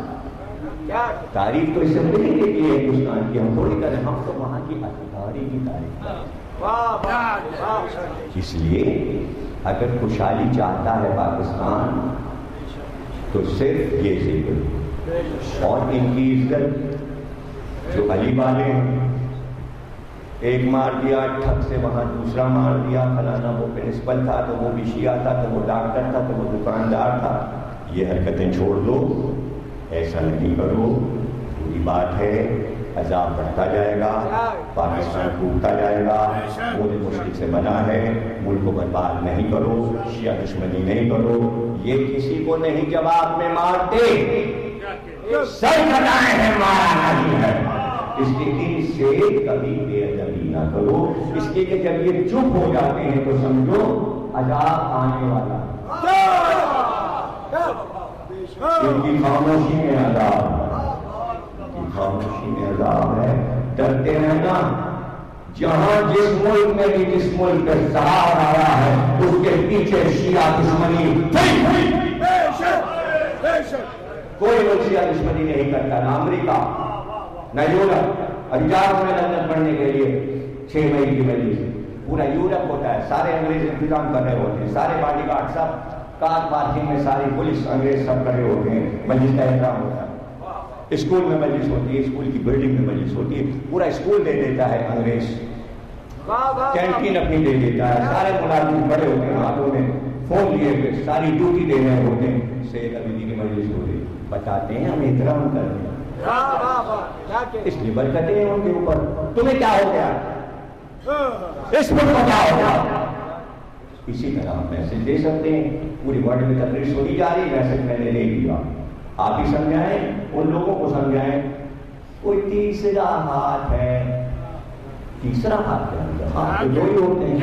S1: تعریف تو اسمبلی کے لیے ہندوستان کی ہم تھوڑی کریں، ہم تو وہاں کی ادھکاری کی تعریف کریں۔ اس لیے اگر خوشحالی چاہتا ہے پاکستان تو صرف یہ ذکر اور ان کی عزت جو علی والے ہیں، ایک مار دیا ٹھک سے وہاں دوسرا مار دیا، فلانا وہ پرنسپل تھا تو وہ بھی شیعہ تھا تو وہ ڈاکٹر تھا تو وہ دکاندار تھا، یہ حرکتیں چھوڑ دو، ایسا نہیں کرو، پوری بات ہے، عذاب بڑھتا جائے گا، پاکستان ٹوٹتا جائے گا، پورے مشکل سے بنا ہے، ملک کو برباد نہیں کرو، شیعہ دشمنی نہیں کرو، یہ کسی کو نہیں جواب میں مارتے، سر کٹائے ہیں مارا نہیں ہے، اس لیے ان سے کبھی بے ادبی نہ کرو، اس لیے کہ جب یہ چپ ہو جاتے ہیں تو سمجھو عذاب آنے والا، ان کی خاموشی میں عذاب ہے، خاموشی میں عذاب ہے، ڈرتے رہنا، جہاں جس ملک میں بھی جس ملک پہ سہار آیا ہے اس کے پیچھے شیعہ دشمنی کوئی لوگ شیعہ دشمنی نہیں کرتا، نہ امریکہ نہ یورپ، اجازت میں لندن پڑھنے کے لیے 6 مئی کی مجلس، پورا یورپ ہوتا ہے، سارے انگریز انتظام کر رہے ہوتے ہیں، سارے باڈی گارڈ سب کار پارکنگ میں، ساری پولیس انگریز سب کھڑے ہوتے ہیں، مجلس کا احترام ہوتا ہے، اسکول میں مجلس ہوتی ہے، اسکول کی بلڈنگ میں مجلس ہوتی ہے، پورا اسکول دے دیتا ہے انگریز، کینٹین اپنی دے دیتا ہے، سارے ملازم بڑے ہوتے ہیں، ہاتھوں میں فون لیے ہوئے ساری ڈیوٹی دے رہے ہوتے ہیں، سید ابیدی کی مجلس ہو رہی، بتاتے ہیں ہم احترام کرتے ہیں، اس لیے برکتیں ہیں ان کے اوپر، تمہیں کیا ہو گیا، اس ملک کو کیا ہو گیا، اسی طرح ہم میسج دے سکتے ہیں، پوری ورلڈ میں تقریر سنی جا رہی، میسج میں نے لے لیا، آپ ہی سمجھائیں، ان لوگوں کو سمجھائیں، کوئی تیسرا ہاتھ ہے، تیسرا ہاتھ کیا ہے، ہاتھ تو دو ہی ہوتے ہیں،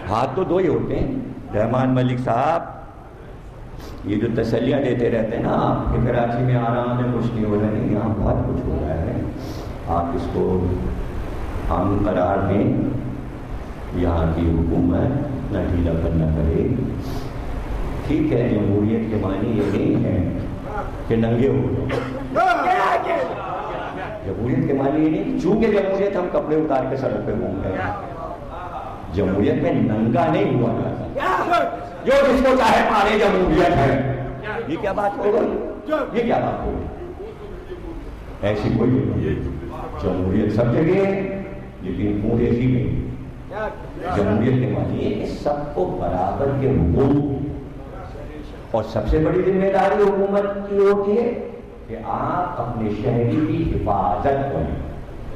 S1: ہاتھ تو دو ہی ہوتے ہیں، رحمان ملک صاحب یہ جو تسلیاں دیتے رہتے ہیں نا آپ کہ کراچی میں آرام ہے، کچھ نہیں ہو رہا، نہیں یہاں بہت کچھ ہو رہا ہے، آپ اس کو امن قرار دیں، یہاں کی حکومت نہ ڈھیلا نہ کرے، ٹھیک ہے، جمہوریت کے معنی یہ نہیں ہے کہ ننگے ہو جائیں، جمہوریت کے معنی یہ نہیں، چونکہ جمہوریت ہم کپڑے اتار کے سڑک پہ گھوم رہے ہیں، جمہوریت میں ننگا نہیں ہوا جاتا، جو جس کو چاہے پارے جمہوریت ہے، یہ کیا بات ہو گئی، یہ کیا بات ہو گئی، ایسی کوئی جمہوریت سب جگہ ہے، لیکن پورے ہی میں جمہوریت کے معنی ہے کہ سب کو برابر کے حقوق، اور سب سے بڑی ذمہ داری حکومت کی ہوتی ہے کہ آپ اپنے شہری کی حفاظت کریں،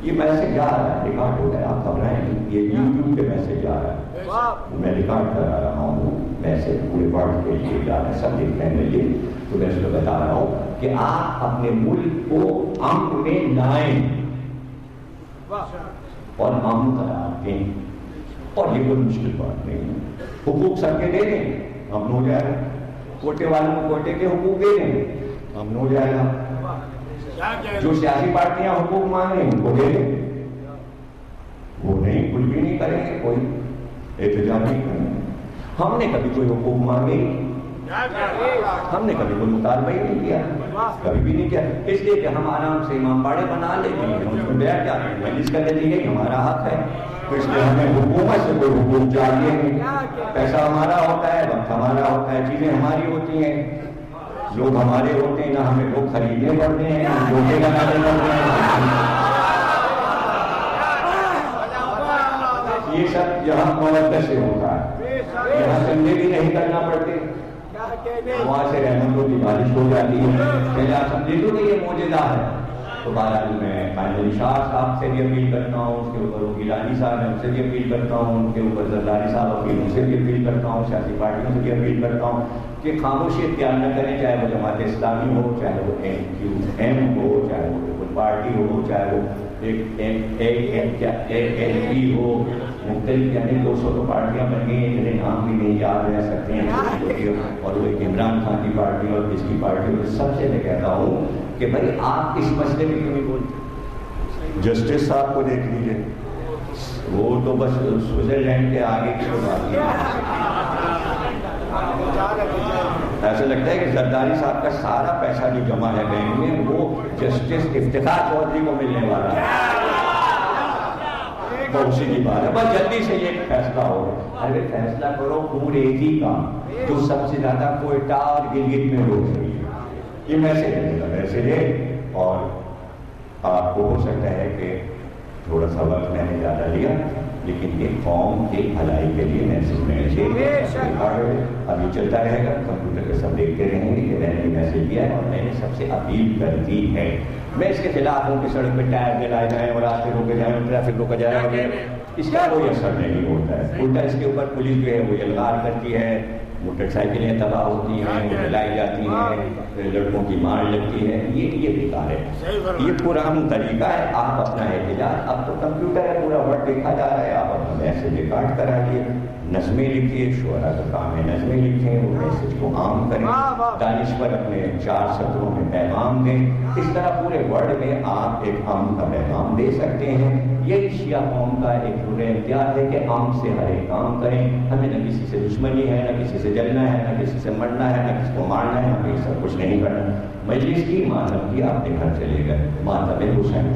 S1: یہ میسج جا رہا ہے، ریکارڈ ہو گیا، آپ گھبرائیں نہیں، یہ یوٹیوب پہ میسج جا رہا ہے، میں ریکارڈ کرا رہا ہوں، میسج پورے ورلڈ کے لیے جا رہا ہے، سب دیکھ رہے ہیں، یہ تو میں اس کو بتا رہا ہوں کہ آپ اپنے ملک کو امن میں لائیں اور امن قرار دیں، اور یہ کوئی مشکل بات نہیں ہے، حقوق سب کے دے دیں، امن ہو جائے گا، کوٹے والوں کو کوٹے کے حقوق دے دیں، امن ہو جائے گا، جو سیاسی پارٹیاں حقوق مانگیں ان کو دے دیں، وہ نہیں، کچھ بھی نہیں کریں گے، کوئی احتجاج نہیں کریں گے، ہم نے کبھی کوئی حقوق مانگے، ہم نے کبھی کوئی مطالبہ ہی نہیں کیا، کبھی بھی نہیں کیا، اس لیے کہ ہم آرام سے امام باڑے بنا لیتے ہیں، اس میں بیٹھ جاتے ہیں، مجلس کر لیتے ہیں، ہمارا حق ہے، تو اس لیے ہمیں حکومت سے کوئی حقوق چاہیے نہیں، پیسہ ہمارا ہوتا ہے، وقت ہمارا ہوتا ہے، چیزیں ہماری ہوتی ہیں، لوگ ہمارے ہوتے ہیں، نہ ہمیں لوگ خریدنے پڑتے ہیں، لوگے لگانے پڑتے ہیں، یہ سب یہاں موقع سے ہوتا ہے، یہاں سمجھے بھی نہیں کرنا پڑتے، وہاں سے رحمتوں کی بارش ہو جاتی ہے، پہلے آپ سمجھے تو کہ یہ معجزہ ہے، تو بہرحال میں قائم علی شاہ صاحب سے بھی اپیل کرتا ہوں، اس کے اوپر وہ گیلانی صاحب ہیں ان سے بھی اپیل کرتا ہوں، ان کے اوپر زرداری صاحب اپیل ان سے بھی اپیل کرتا ہوں، سیاسی پارٹیوں سے بھی اپیل کرتا ہوں کہ خاموشی اختیار نہ کریں، چاہے وہ جماعت اسلامی ہو، چاہے وہ MQM ہو، چاہے وہ کوئی پارٹی ہو، چاہے وہ ایک LP ہو، مختلف یعنی 200 تو پارٹیاں بن گئی ہیں جنہیں نام بھی نہیں یاد رہ سکتے ہیں، اور وہ ایک عمران خان کی پارٹی اور کس کی پارٹی ہو، سب سے میں کہتا ہوں کہ بھائی آپ اس مسئلے میں کیوں نہیں بولتے، جسٹس صاحب کو دیکھ لیجیے، وہ تو بس سوئٹزرلینڈ کے آگے کی بات ہے، ایسا لگتا ہے کہ زرداری صاحب کا سارا پیسہ جو جمع ہے بینک میں وہ جسٹس افتخار چودھری کو ملنے والا ہے،
S3: بہت سی بات ہے، بس جلدی سے یہ فیصلہ ہو، ارے فیصلہ کرو پورے ہی کا جو سب سے زیادہ کوئٹہ اور گلگت میں لوگ رہی ہے، یہ میسج ہے میسج ہے۔ اور آپ کو ہو سکتا ہے کہ تھوڑا سا وقت میں نے زیادہ لیا، لیکن یہ قوم کی بھلائی کے لیے میسج ابھی چلتا رہے گا، کمپیوٹر پہ سب دیکھتے رہیں گے کہ میں نے میسج دیا ہے اور میں نے سب سے اپیل کر دی ہے۔ میں اس کے خلاف ہوں کہ سڑک پہ ٹائر جلائے جائیں اور راستے روکے جائیں، ٹریفک روکا جائے، اس کا کوئی اثر نہیں ہوتا ہے، الٹا اس کے اوپر پولیس جو ہے وہ یلغار کرتی ہے، موٹر سائیکلیں تباہ ہوتی ہیں، جلائی جاتی ہیں، لڑکوں کی مار لگتی ہے، یہ بیکار ہے، یہ پرانا طریقہ ہے۔ آپ اپنا احتجاج، اب تو کمپیوٹر ہے، پورا ورڈ دیکھا جا رہا ہے، آپ اپنا میسج ریکارڈ کرائیے، نظمیں لکھیے، شعراء کا کام ہے نظمیں لکھیں، وہ میسج کو عام کریں، دانشور اپنے 4 سطروں میں پیغام دیں، اس طرح پورے ورلڈ میں آپ ایک امن کا پیغام دے سکتے ہیں۔ یہی شیعہ قوم کا ایک پورے امتیاز ہے کہ امن سے ہر ایک کام کریں، ہمیں نہ کسی سے دشمنی ہے، نہ کسی سے جلنا ہے، نہ کسی سے مرنا ہے، نہ کسی کو مارنا ہے، ہمیں یہ سب کچھ نہیں کرنا۔ مجلس کی ماتم کی اپنے گھر چلے گئے، ماتم حسین۔